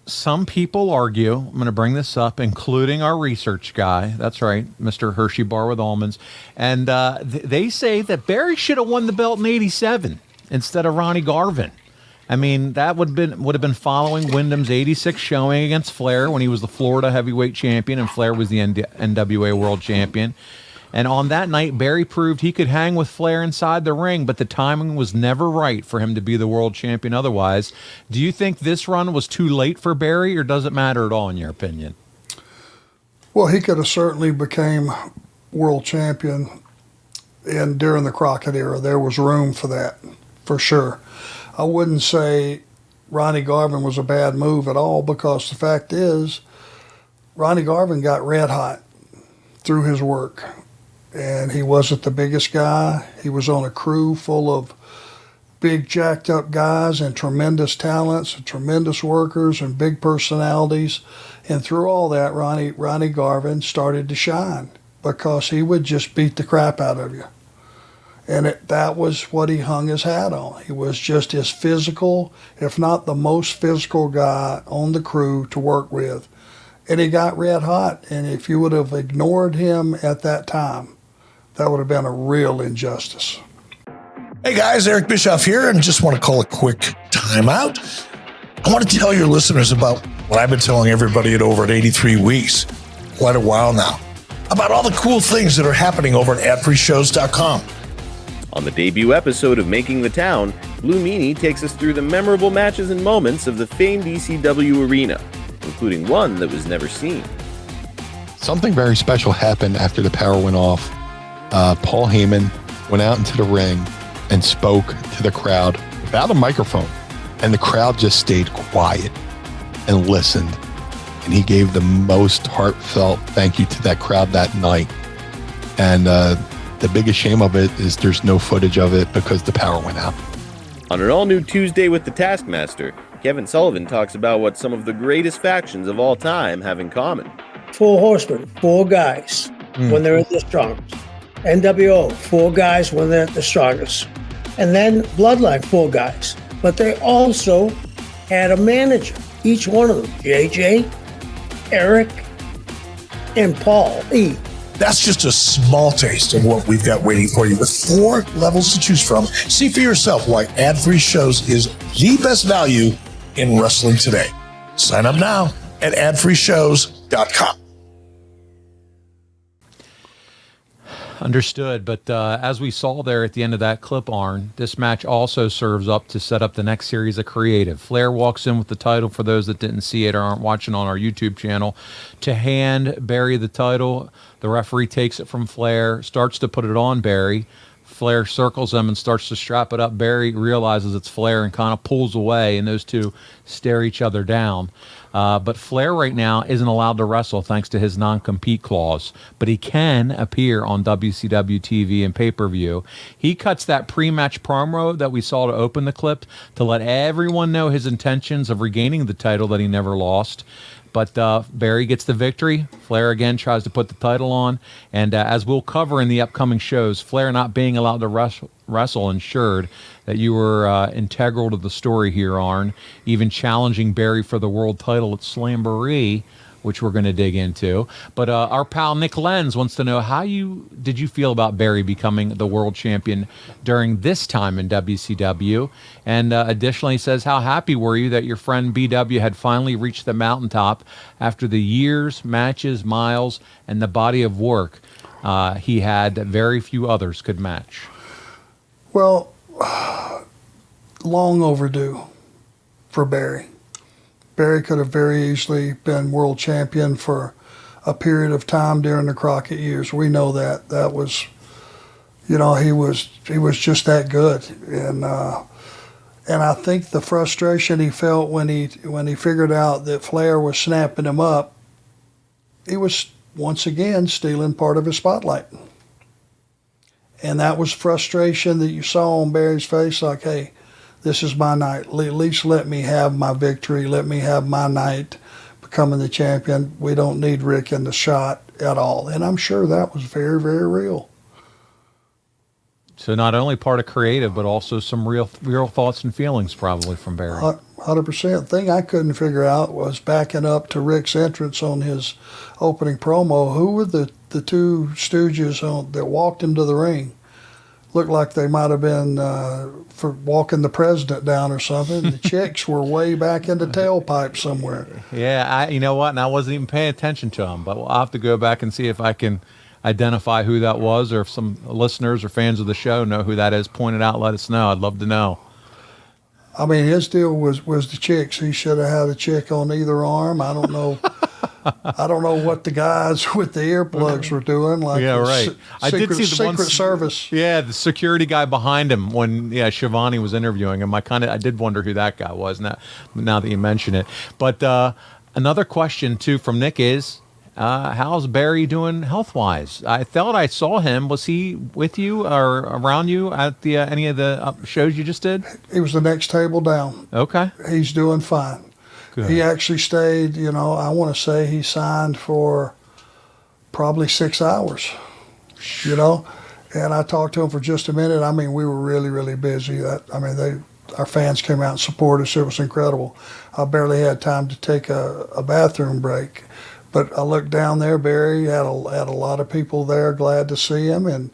some people argue, I'm going to bring this up, including our research guy, that's right, Mr. Hershey Bar with Almonds, and they say that Barry should have won the belt in '87 instead of Ronnie Garvin. I mean, that would have been following Windham's '86 showing against Flair when he was the Florida heavyweight champion and Flair was the NWA world champion. And on that night, Barry proved he could hang with Flair inside the ring, but the timing was never right for him to be the world champion otherwise. Do you think this run was too late for Barry, or does it matter at all in your opinion? Well, he could have certainly became world champion during the Crockett era. There was room for that, for sure. I wouldn't say Ronnie Garvin was a bad move at all, because the fact is, Ronnie Garvin got red hot through his work. And he wasn't the biggest guy. He was on a crew full of big jacked up guys and tremendous talents and tremendous workers and big personalities. And through all that, Ronnie Garvin started to shine, because he would just beat the crap out of you. And that was what he hung his hat on. He was just as physical, if not the most physical guy on the crew to work with. And he got red hot. And if you would have ignored him at that time, that would have been a real injustice. Hey guys, Eric Bischoff here, and just want to call a quick timeout. I want to tell your listeners about what I've been telling everybody at over at 83 Weeks, quite a while now, about all the cool things that are happening over at adfreeshows.com. On the debut episode of Making the Town, Blue Meanie takes us through the memorable matches and moments of the famed ECW arena, including one that was never seen. Something very special happened after the power went off. Paul Heyman went out into the ring and spoke to the crowd without a microphone, and the crowd just stayed quiet and listened, and he gave the most heartfelt thank you to that crowd that night. And the biggest shame of it is there's no footage of it because the power went out. On an all-new Tuesday with the Taskmaster, Kevin Sullivan talks about what some of the greatest factions of all time have in common. Four Horsemen, 4 guys when they're at their strongest. NWO, 4 guys when they're at the strongest. And then Bloodline, 4 guys. But they also had a manager, each one of them. JJ, Eric, and Paul E. That's just a small taste of what we've got waiting for you, with 4 levels to choose from. See for yourself why ad-free shows is the best value in wrestling today. Sign up now at adfreeshows.com. Understood, but as we saw there at the end of that clip, Arn, this match also serves up to set up the next series of creative. Flair walks in with the title, for those that didn't see it or aren't watching on our YouTube channel, to hand Barry the title. The referee takes it from Flair, starts to put it on Barry. Flair circles him and starts to strap it up. Barry realizes it's Flair and kind of pulls away, and those two stare each other down. But Flair right now isn't allowed to wrestle thanks to his non-compete clause, but he can appear on WCW TV and pay-per-view. He cuts that pre-match promo that we saw to open the clip to let everyone know his intentions of regaining the title that he never lost. But Barry gets the victory. Flair again tries to put the title on. And as we'll cover in the upcoming shows, Flair not being allowed to wrestle ensured that you were integral to the story here, Arn, even challenging Barry for the world title at Slamboree, which we're going to dig into. But our pal Nick Lenz wants to know, did you feel about Barry becoming the world champion during this time in WCW? And additionally says, how happy were you that your friend BW had finally reached the mountaintop after the years, matches, miles, and the body of work he had that very few others could match? Well, long overdue for Barry. Barry could have very easily been world champion for a period of time during the Crockett years. We know that. That was, he was just that good. And I think the frustration he felt when he figured out that Flair was snapping him up, he was once again stealing part of his spotlight. And that was frustration that you saw on Barry's face, like, hey, this is my night. At least let me have my victory. Let me have my night becoming the champion. We don't need Rick in the shot at all. And I'm sure that was very, very real. So not only part of creative, but also some real thoughts and feelings probably from Barry. 100%. The thing I couldn't figure out was backing up to Rick's entrance on his opening promo. Who were the 2 stooges that walked him to the ring? Looked like they might have been for walking the president down or something. The chicks were way back in the tailpipe somewhere. Yeah, you know what? And I wasn't even paying attention to them, but I'll have to go back and see if I can identify who that was, or if some listeners or fans of the show know who that is, point it out, let us know. I'd love to know. I mean, his deal was the chicks. He should have had a chick on either arm. I don't know. I don't know what the guys with the earplugs were doing. Like yeah, right. I did see the Secret Service. Yeah, the security guy behind him when Shivani was interviewing him. I did wonder who that guy was. Now that you mention it, but another question too from Nick is, how's Barry doing health wise? I thought I saw him. Was he with you or around you at the any of the shows you just did? He was the next table down. Okay, he's doing fine. Good. He actually stayed, I want to say he signed for probably 6 hours, and I talked to him for just a minute. I mean, we were really, really busy. Our fans came out and supported us. It was incredible. I barely had time to take a bathroom break, but I looked down there. Barry had a lot of people there glad to see him, and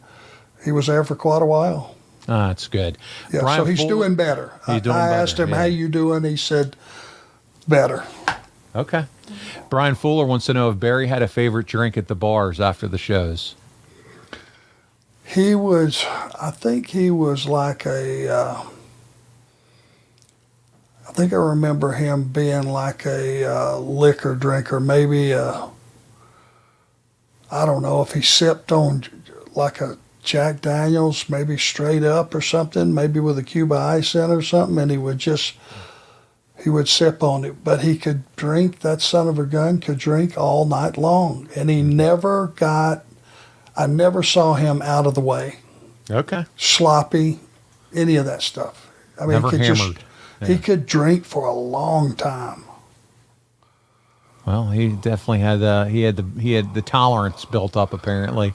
he was there for quite a while. Ah, that's good. Yeah, Brian so he's Fuller, doing better. He's doing better. I asked him, how you doing? He said, better. Okay. Brian Fuller wants to know if Barry had a favorite drink at the bars after the shows. I think he was like I think I remember him being like a liquor drinker, maybe I don't know if he sipped on like a Jack Daniels, maybe straight up or something, maybe with a Cuba Ice in or something, and he would sip on it, but he could drink, that son of a gun could drink all night long. And I never saw him out of the way. Okay. Sloppy, any of that stuff. I mean, never hammered. He could drink for a long time. Well, he definitely had he had the tolerance built up apparently.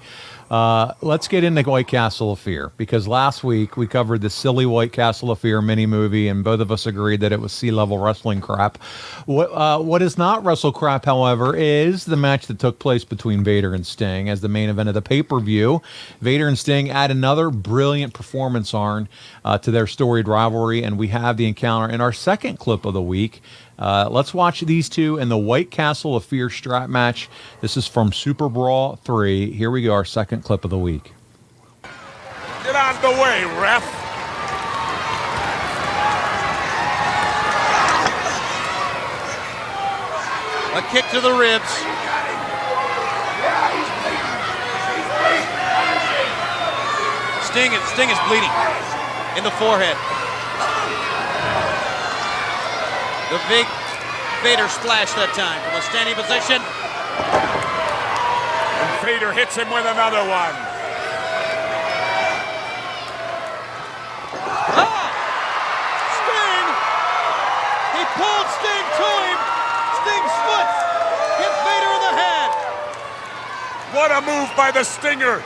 Let's get into White Castle of Fear, because last week we covered the silly White Castle of Fear mini movie, and both of us agreed that it was sea-level wrestling crap. What is not wrestle crap, however, is the match that took place between Vader and Sting as the main event of the pay-per-view. Vader and Sting add another brilliant performance, Arn, to their storied rivalry, and we have the encounter in our second clip of the week. Let's watch these two in the White Castle of Fear strap match. This is from Super Brawl 3. Here we go, our second clip of the week. Get out of the way, ref. A kick to the ribs. Sting is bleeding in the forehead. The big Vader splash that time from a standing position. And Vader hits him with another one. Sting! He pulled Sting to him. Sting's foot hit Vader in the head. What a move by the Stinger.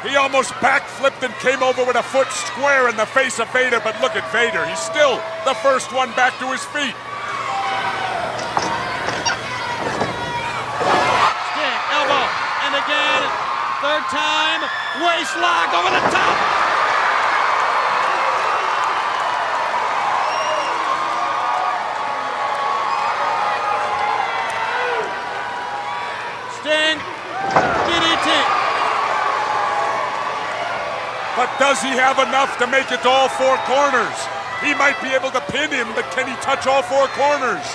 He almost backflipped and came over with a foot square in the face of Vader, but look at Vader. He's still the first one back to his feet. Again, third time, waist lock over the top. Sting, DDT. But does he have enough to make it to all four corners? He might be able to pin him, but can he touch all four corners?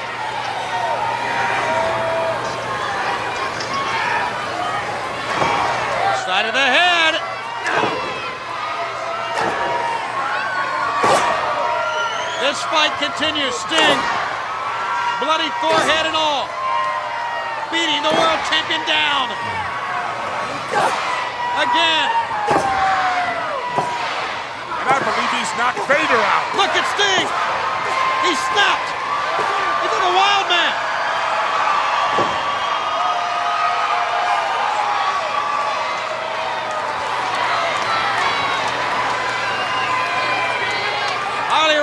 Side of the head. This fight continues. Sting, bloody forehead and all, beating the world champion down. Again. And I believe he's knocked Vader out. Look at Sting. He snapped. He's like a wild man.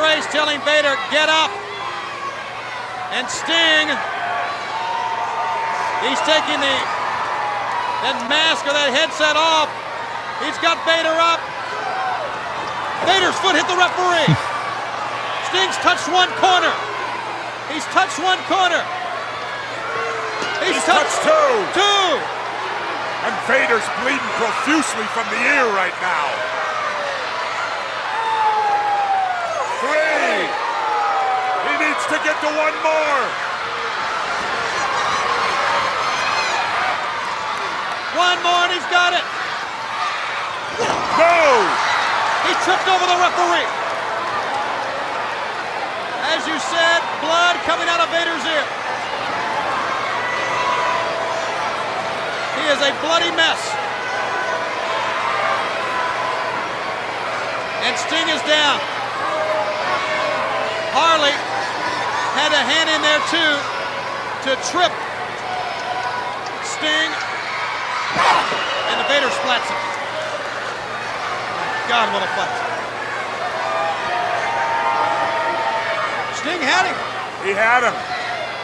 Ray's telling Vader, get up. And Sting, he's taking that mask or that headset off. He's got Vader up. Vader's foot hit the referee. Sting's touched one corner. He's touched one corner. He's touched two. And Vader's bleeding profusely from the ear right now. 3. He needs to get to 1 more. 1 more and he's got it. No! He tripped over the referee. As you said, blood coming out of Vader's ear. He is a bloody mess. And Sting is down. Harley had a hand in there too to trip Sting. And the Vader splats him. God, what a fight. Sting had him. He had him.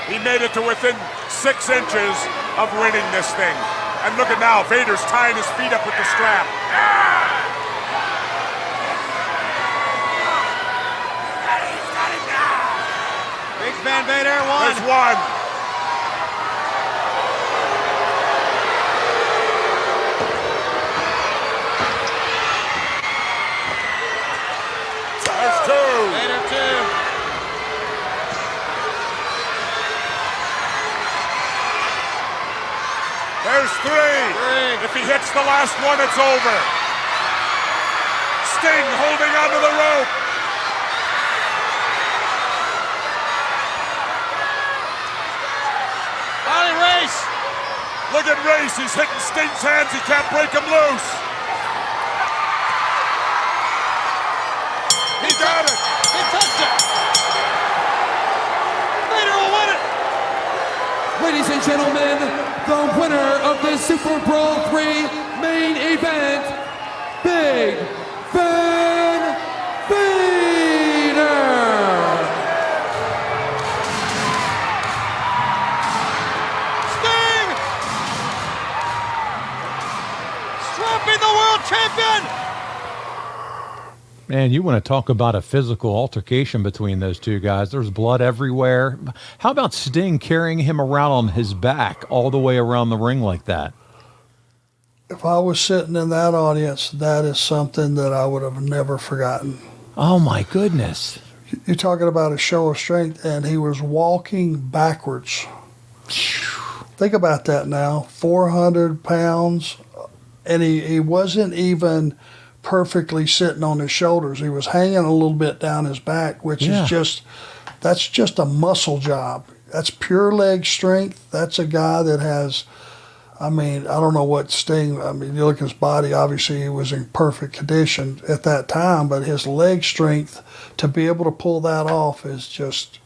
He made it to within 6 inches of winning this thing. And look at now, Vader's tying his feet up with the strap. Big Van Vader, 1. There's 1. There's 2. Vader 2. There's 3. If he hits the last one, it's over. Sting holding onto the rope. Harley Race. Look at Race. He's hitting Sting's hands. He can't break him loose. He got it. He touched it. Vader will win it. Ladies and gentlemen, the winner of the Super Brawl 3 main event, Big Van Vader. Sting! Strapping the world champion! Man, you want to talk about a physical altercation between those two guys. There's blood everywhere. How about Sting carrying him around on his back all the way around the ring like that? If I was sitting in that audience, that is something that I would have never forgotten. Oh, my goodness. You're talking about a show of strength, and he was walking backwards. Think about that now. 400 pounds, and he wasn't even perfectly sitting on his shoulders. He was hanging a little bit down his back, which is that's just a muscle job. That's pure leg strength. That's a guy that has, I mean, I don't know what Sting, I mean, you look at his body, obviously he was in perfect condition at that time, but his leg strength to be able to pull that off is just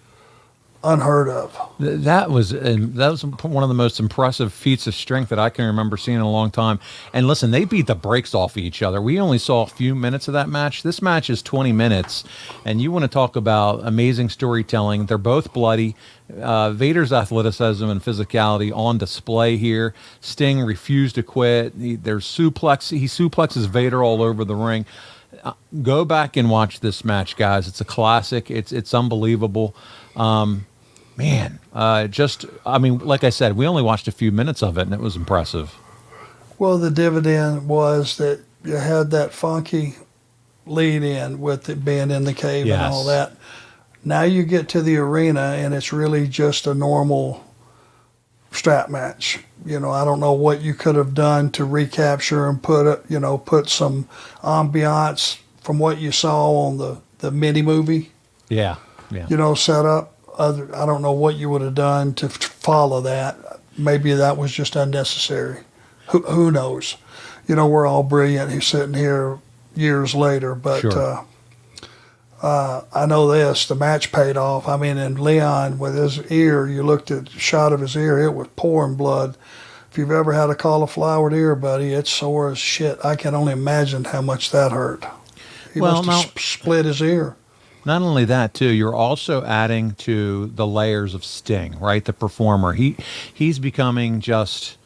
unheard of. That was one of the most impressive feats of strength that I can remember seeing in a long time. And listen, they beat the brakes off each other. We only saw a few minutes of that match. This match is 20 minutes, and you want to talk about amazing storytelling. They're both bloody. Vader's athleticism and physicality on display here. Sting refused to quit. He suplexes Vader all over the ring. Go back and watch this match, guys. It's a classic. It's unbelievable. Man, I mean, like I said, we only watched a few minutes of it, and it was impressive. Well, the dividend was that you had that funky lead in with it being in the cave and all that. Now you get to the arena, and it's really just a normal strap match. You know, I don't know what you could have done to recapture and put some ambiance from what you saw on the mini movie. Yeah. Set up. I don't know what you would have done to follow that. Maybe that was just unnecessary. Who knows? We're all brilliant. He's sitting here years later, but sure. I know this. The match paid off. I mean, in Leon, with his ear, you looked at the shot of his ear, it was pouring blood. If you've ever had a cauliflowered ear, buddy, it's sore as shit. I can only imagine how much that hurt. He must have split his ear. Not only that, too, you're also adding to the layers of Sting, right? The performer. He's becoming just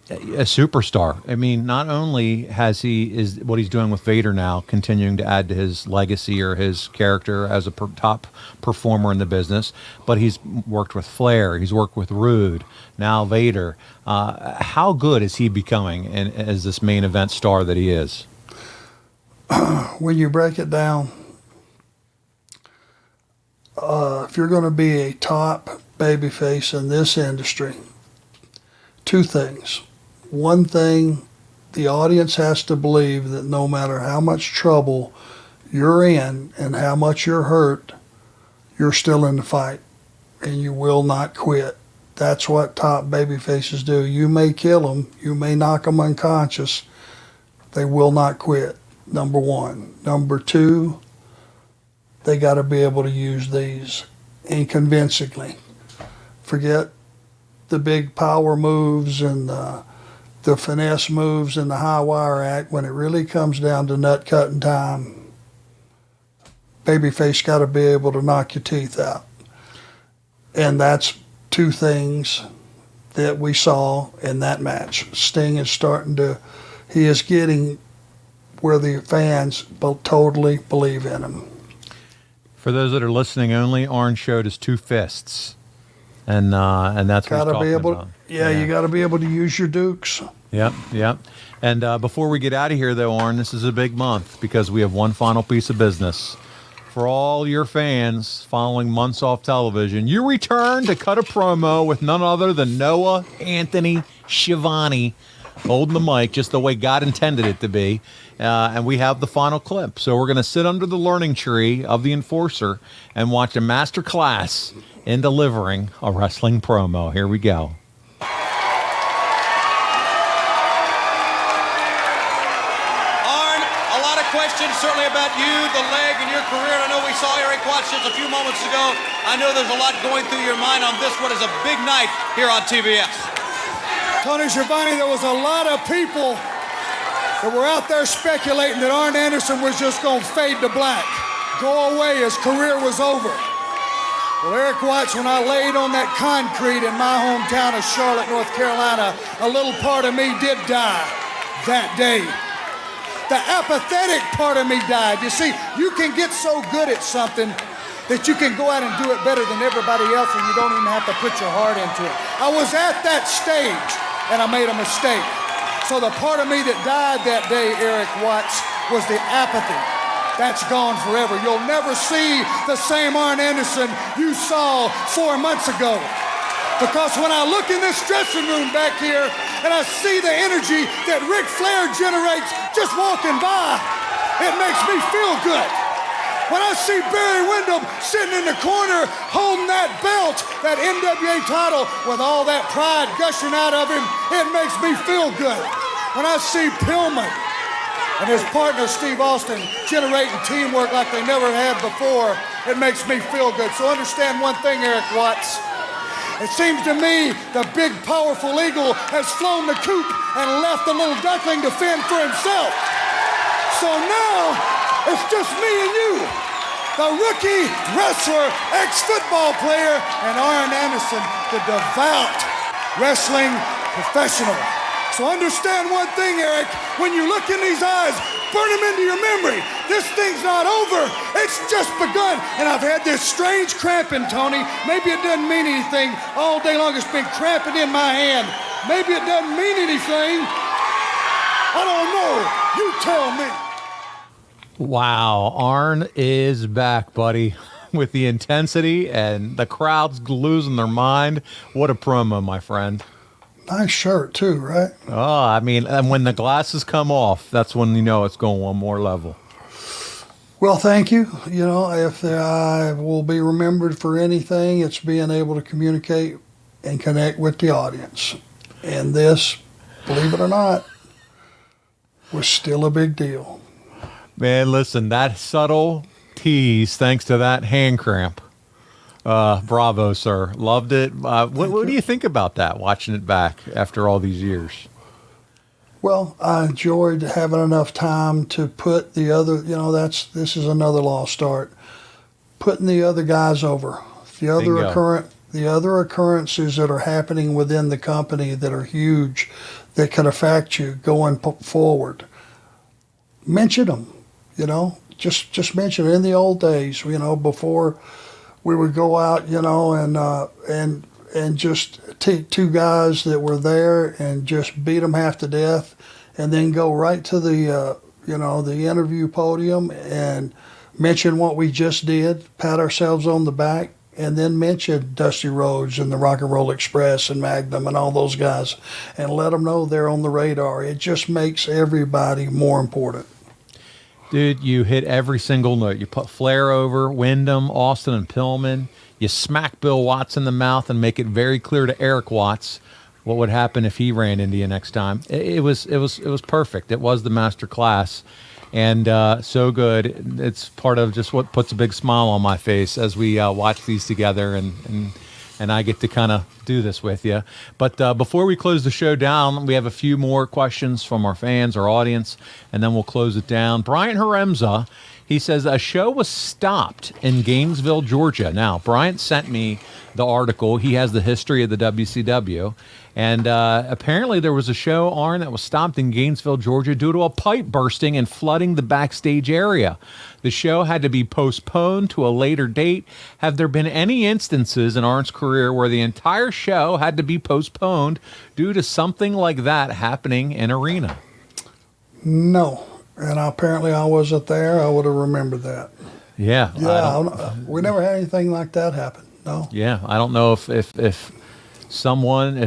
a superstar. I mean, not only is what he's doing with Vader now continuing to add to his legacy or his character as a top performer in the business, but he's worked with Flair, he's worked with Rude, now Vader. How good is he becoming as this main event star that he is? When you break it down, if you're going to be a top babyface in this industry, two things. One thing, the audience has to believe that no matter how much trouble you're in and how much you're hurt, you're still in the fight and you will not quit. That's what top babyfaces do. You may kill them, you may knock them unconscious, they will not quit, number one. Number two, they got to be able to use these and convincingly. Forget the big power moves and the finesse moves and the high wire act. When it really comes down to nut cutting time, babyface got to be able to knock your teeth out. And that's two things that we saw in that match. Sting is he is getting where the fans totally believe in him. For those that are listening only, Arn showed his two fists. And that's what he's talking about. Yeah, you got to be able to use your dukes. Yep. And before we get out of here, though, Arn, this is a big month because we have one final piece of business. For all your fans following months off television, you return to cut a promo with none other than Noah Anthony Schiavone holding the mic just the way God intended it to be. And we have the final clip. So we're going to sit under the learning tree of the Enforcer and watch a master class in delivering a wrestling promo. Here we go. Arn, a lot of questions certainly about you, the leg, and your career. And I know we saw Eric Watts just a few moments ago. I know there's a lot going through your mind on this one. Is a big night here on TBS. Tony Schiavone, there was a lot of people that were out there speculating that Arn Anderson was just going to fade to black, go away, his career was over. Well, Eric Watts, when I laid on that concrete in my hometown of Charlotte, North Carolina, a little part of me did die that day. The apathetic part of me died. You see, you can get so good at something that you can go out and do it better than everybody else and you don't even have to put your heart into it. I was at that stage and I made a mistake. So the part of me that died that day, Eric Watts, was the apathy. That's gone forever. You'll never see the same Arn Anderson you saw 4 months ago. Because when I look in this dressing room back here and I see the energy that Ric Flair generates just walking by, it makes me feel good. When I see Barry Windham sitting in the corner holding that belt, that NWA title, with all that pride gushing out of him, it makes me feel good. When I see Pillman and his partner Steve Austin generating teamwork like they never had before, it makes me feel good. So understand one thing, Eric Watts. It seems to me the big, powerful eagle has flown the coop and left the little duckling to fend for himself. So now, it's just me and you, the rookie wrestler, ex-football player, and Arn Anderson, the devout wrestling professional. So understand one thing, Eric, when you look in these eyes, burn them into your memory. This thing's not over, it's just begun. And I've had this strange cramping, Tony. Maybe it doesn't mean anything. All day long it's been cramping in my hand. Maybe it doesn't mean anything. I don't know, you tell me. Wow, Arn is back, buddy, with the intensity and the crowd's losing their mind. What a promo, my friend. Nice shirt, too, right? Oh, I mean, and when the glasses come off, that's when you know it's going one more level. Well, thank you. You know, if I will be remembered for anything, it's being able to communicate and connect with the audience. And this, believe it or not, was still a big deal. Man, listen, that subtle tease, thanks to that hand cramp. Bravo, sir. Loved it. What do you think about that, watching it back after all these years? Well, I enjoyed having enough time to put the other, this is another lost art, putting the other guys over. The the other occurrences that are happening within the company that are huge, that can affect you going forward, mention them. You know, just mention it. In the old days, you know, before we would go out, you know, and just take two guys that were there and just beat them half to death, and then go right to the you know, the interview podium and mention what we just did, pat ourselves on the back, and then mention Dusty Rhodes and the Rock and Roll Express and Magnum and all those guys, and let them know they're on the radar. It just makes everybody more important. Dude, you hit every single note. You put Flair over, Windham, Austin, and Pillman. You smack Bill Watts in the mouth and make it very clear to Eric Watts what would happen if he ran into you next time. It was perfect. It was the master class, and so good. It's part of just what puts a big smile on my face as we watch these together, and I get to kind of do this with you. But before we close the show down, we have a few more questions from our fans, our audience, and then we'll close it down. Bryant Haremza, he says, a show was stopped in Gainesville, Georgia. Now, Bryant sent me the article. He has the history of the WCW. And apparently there was a show, Arn, that was stopped in Gainesville, Georgia due to a pipe bursting and flooding the backstage area. The show had to be postponed to a later date. Have there been any instances in Arn's career where the entire show had to be postponed due to something like that happening in arena? No. And apparently I wasn't there. I would have remembered that. Yeah. Yeah, we never had anything like that happen. No. Yeah, I don't know if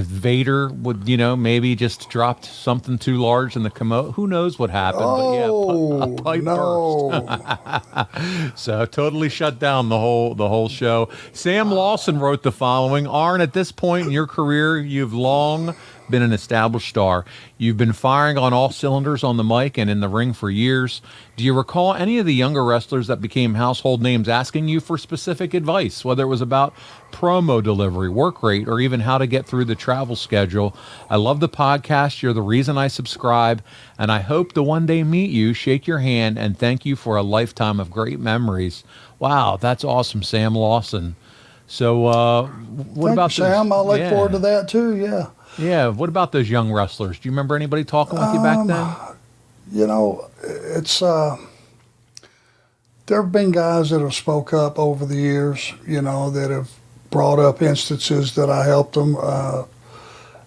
Vader would, you know, maybe just dropped something too large in the commode. Who knows what happened? Oh, but yeah, a pipe burst. So totally shut down the whole show. Sam Lawson wrote the following: Arn, at this point in your career, you've long been an established star. You've been firing on all cylinders on the mic and in the ring for years. Do you recall any of the younger wrestlers that became household names asking you for specific advice, whether it was about promo delivery, work rate, or even how to get through the travel schedule? I love the podcast. You're the reason I subscribe, and I hope to one day meet you, shake your hand, and thank you for a lifetime of great memories. Wow, that's awesome, Sam Lawson. So what about Sam? I look forward to that too, yeah. Yeah, what about those young wrestlers? Do you remember anybody talking with you back then? You know, it's there have been guys that have spoke up over the years, you know, that have brought up instances that I helped them. I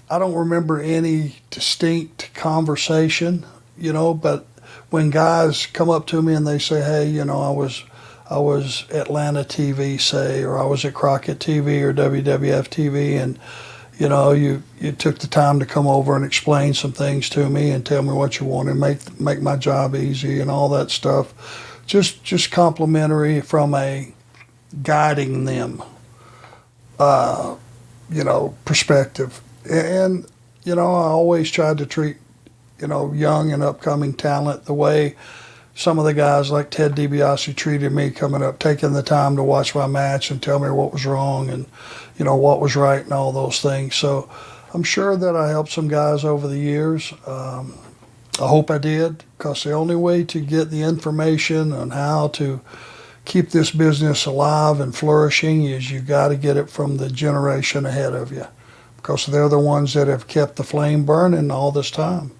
don't remember any distinct conversation, you know, but when guys come up to me and they say, hey, you know, I was Atlanta TV, say, or I was at Crockett TV or WWF TV, and you know, you took the time to come over and explain some things to me and tell me what you want and make my job easy and all that stuff. Just complimentary from a guiding them, you know, perspective. And, you know, I always tried to treat, you know, young and upcoming talent the way some of the guys like Ted DiBiase treated me coming up, taking the time to watch my match and tell me what was wrong and, you know, what was right and all those things. So I'm sure that I helped some guys over the years. I hope I did, because the only way to get the information on how to keep this business alive and flourishing is you got to get it from the generation ahead of you, because they're the ones that have kept the flame burning all this time.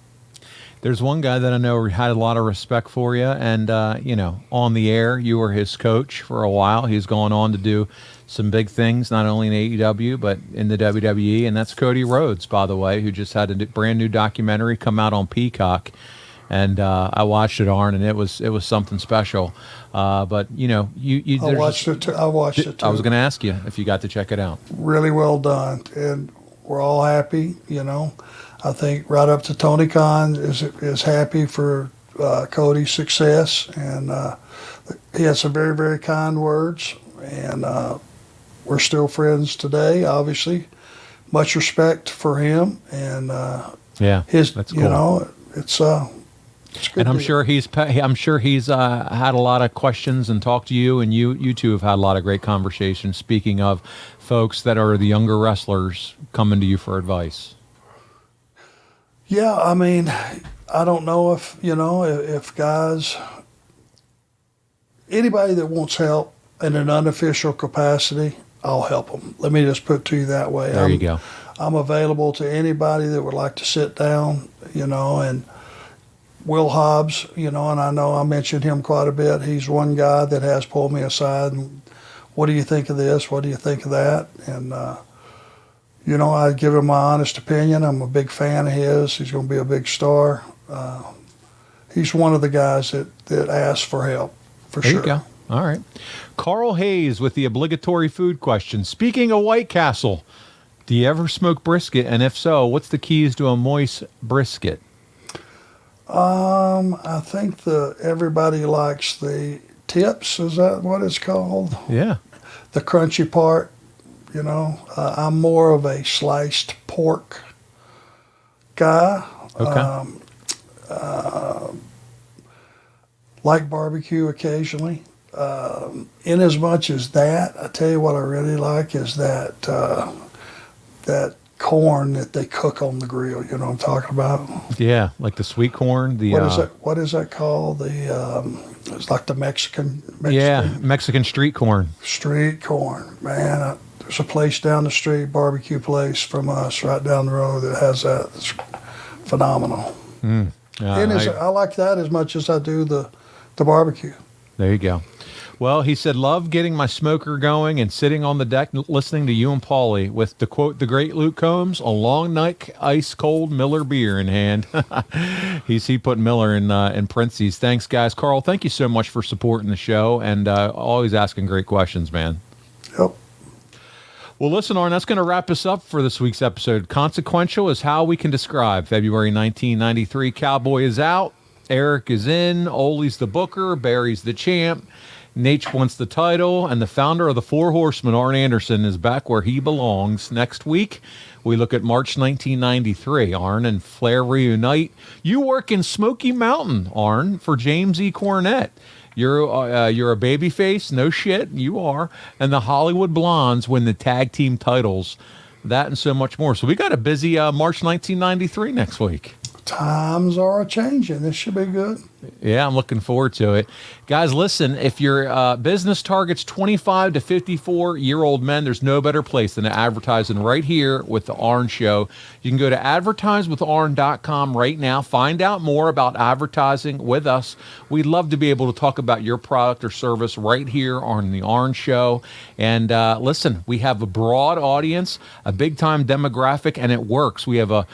There's one guy that I know had a lot of respect for you, and, you know, on the air, you were his coach for a while. He's going on to do some big things, not only in AEW, but in the WWE, and that's Cody Rhodes, by the way, who just had a brand new documentary come out on Peacock, and I watched it, Arn, and it was something special. But, you know, I watched it too. I watched it too. I was going to ask you if you got to check it out. Really well done, and we're all happy, you know. I think right up to Tony Khan is happy for Cody's success, and he had some very, very kind words, and we're still friends today, obviously. Much respect for him, and that's cool. You know, it's good. And I'm sure he's had a lot of questions and talked to you, and you two have had a lot of great conversations. Speaking of folks that are the younger wrestlers coming to you for advice. Yeah, I mean, I don't know if, you know, if guys, anybody that wants help in an unofficial capacity, I'll help them. Let me just put it to you that way. There you go. I'm available to anybody that would like to sit down, and Will Hobbs, and I know I mentioned him quite a bit. He's one guy that has pulled me aside and, what do you think of this? What do you think of that? And, I give him my honest opinion. I'm a big fan of his. He's going to be a big star. He's one of the guys that asks for help, for sure. There you go. All right. Carl Hayes with the obligatory food question. Speaking of White Castle, do you ever smoke brisket? And if so, what's the keys to a moist brisket? I think everybody likes the tips. Is that what it's called? Yeah. The crunchy part. I'm more of a sliced pork guy. Okay. Like barbecue occasionally. In as much as that, I tell you what I really like is that corn that they cook on the grill. You know what I'm talking about? Yeah, like the sweet corn. What is that called? It's like the Mexican. Yeah, Mexican street corn. Street corn, man. There's a place down the street, barbecue place from us right down the road that has that. It's phenomenal. I like that as much as I do the barbecue. There you go. Well, he said, love getting my smoker going and sitting on the deck listening to you and Paulie with, to quote the great Luke Combs, a long night ice cold Miller beer in hand. He put Miller in parentheses. Thanks, guys. Carl, thank you so much for supporting the show and always asking great questions, man. Yep. Well, listen, Arn, that's going to wrap us up for this week's episode. Consequential is how we can describe February 1993. Cowboy is out. Eric is in. Ole's the booker. Barry's the champ. Nate wants the title, and the founder of the Four Horsemen, Arn Anderson, is back where he belongs. Next week, we look at March 1993. Arn and Flair reunite. You work in Smoky Mountain, Arn, for James E. Cornette. You're a babyface, no shit, you are. And the Hollywood Blondes win the tag team titles. That and so much more. So we got a busy March 1993 next week. Times are a-changing. This should be good. Yeah, I'm looking forward to it. Guys, listen, if your business targets 25 to 54-year-old men, there's no better place than to advertise right here with the Arn Show. You can go to advertisewitharn.com right now. Find out more about advertising with us. We'd love to be able to talk about your product or service right here on the Arn Show. And listen, we have a broad audience, a big-time demographic, and it works. We have a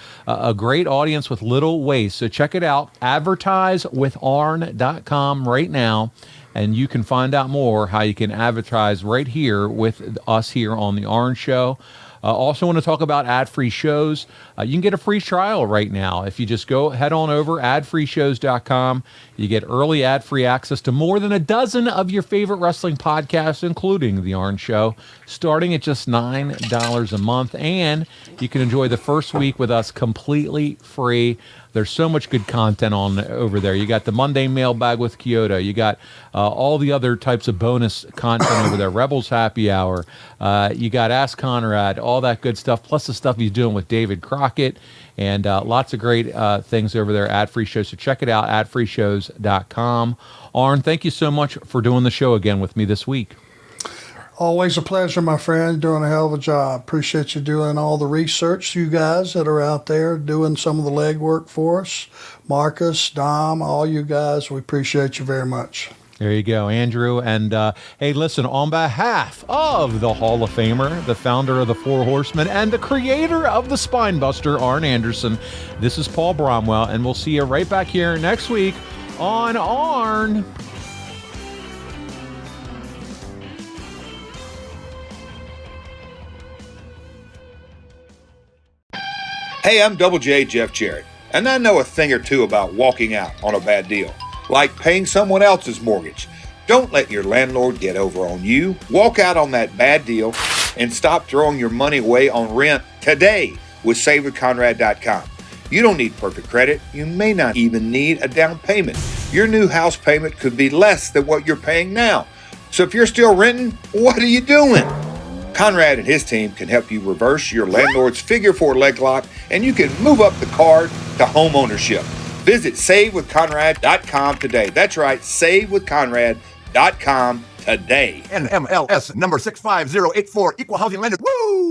great audience with little waste. So check it out, advertisewitharn.com right now, and you can find out more how you can advertise right here with us here on the Arn Show. Also want to talk about ad-free shows. You can get a free trial right now. If you just head on over adfreeshows.com, you get early ad-free access to more than a dozen of your favorite wrestling podcasts, including the Arn Show, starting at just $9 a month. And you can enjoy the first week with us completely free. There's so much good content on over there. You got the Monday mailbag with Kyoto. You got all the other types of bonus content over there. Rebels Happy Hour. You got Ask Conrad, all that good stuff, plus the stuff he's doing with David Crockett, and lots of great things over there, ad-free shows. So check it out, adfreeshows.com. Arn, thank you so much for doing the show again with me this week. Always a pleasure, my friend. Doing a hell of a job. Appreciate you doing all the research. You guys that are out there doing some of the legwork for us. Marcus, Dom, all you guys, we appreciate you very much. There you go, Andrew. And hey, listen, on behalf of the Hall of Famer, the founder of the Four Horsemen, and the creator of the Spinebuster, Arn Anderson, this is Paul Bromwell, and we'll see you right back here next week on Arn. Hey, I'm Double J Jeff Jarrett, and I know a thing or two about walking out on a bad deal, like paying someone else's mortgage. Don't let your landlord get over on you. Walk out on that bad deal and stop throwing your money away on rent today with SaveWithConrad.com. You don't need perfect credit. You may not even need a down payment. Your new house payment could be less than what you're paying now. So if you're still renting, what are you doing? Conrad and his team can help you reverse your landlord's figure 4 leg lock, and you can move up the card to home ownership. Visit SaveWithConrad.com today. That's right, SaveWithConrad.com today. today. NMLS number 65084, equal housing lender. Woo!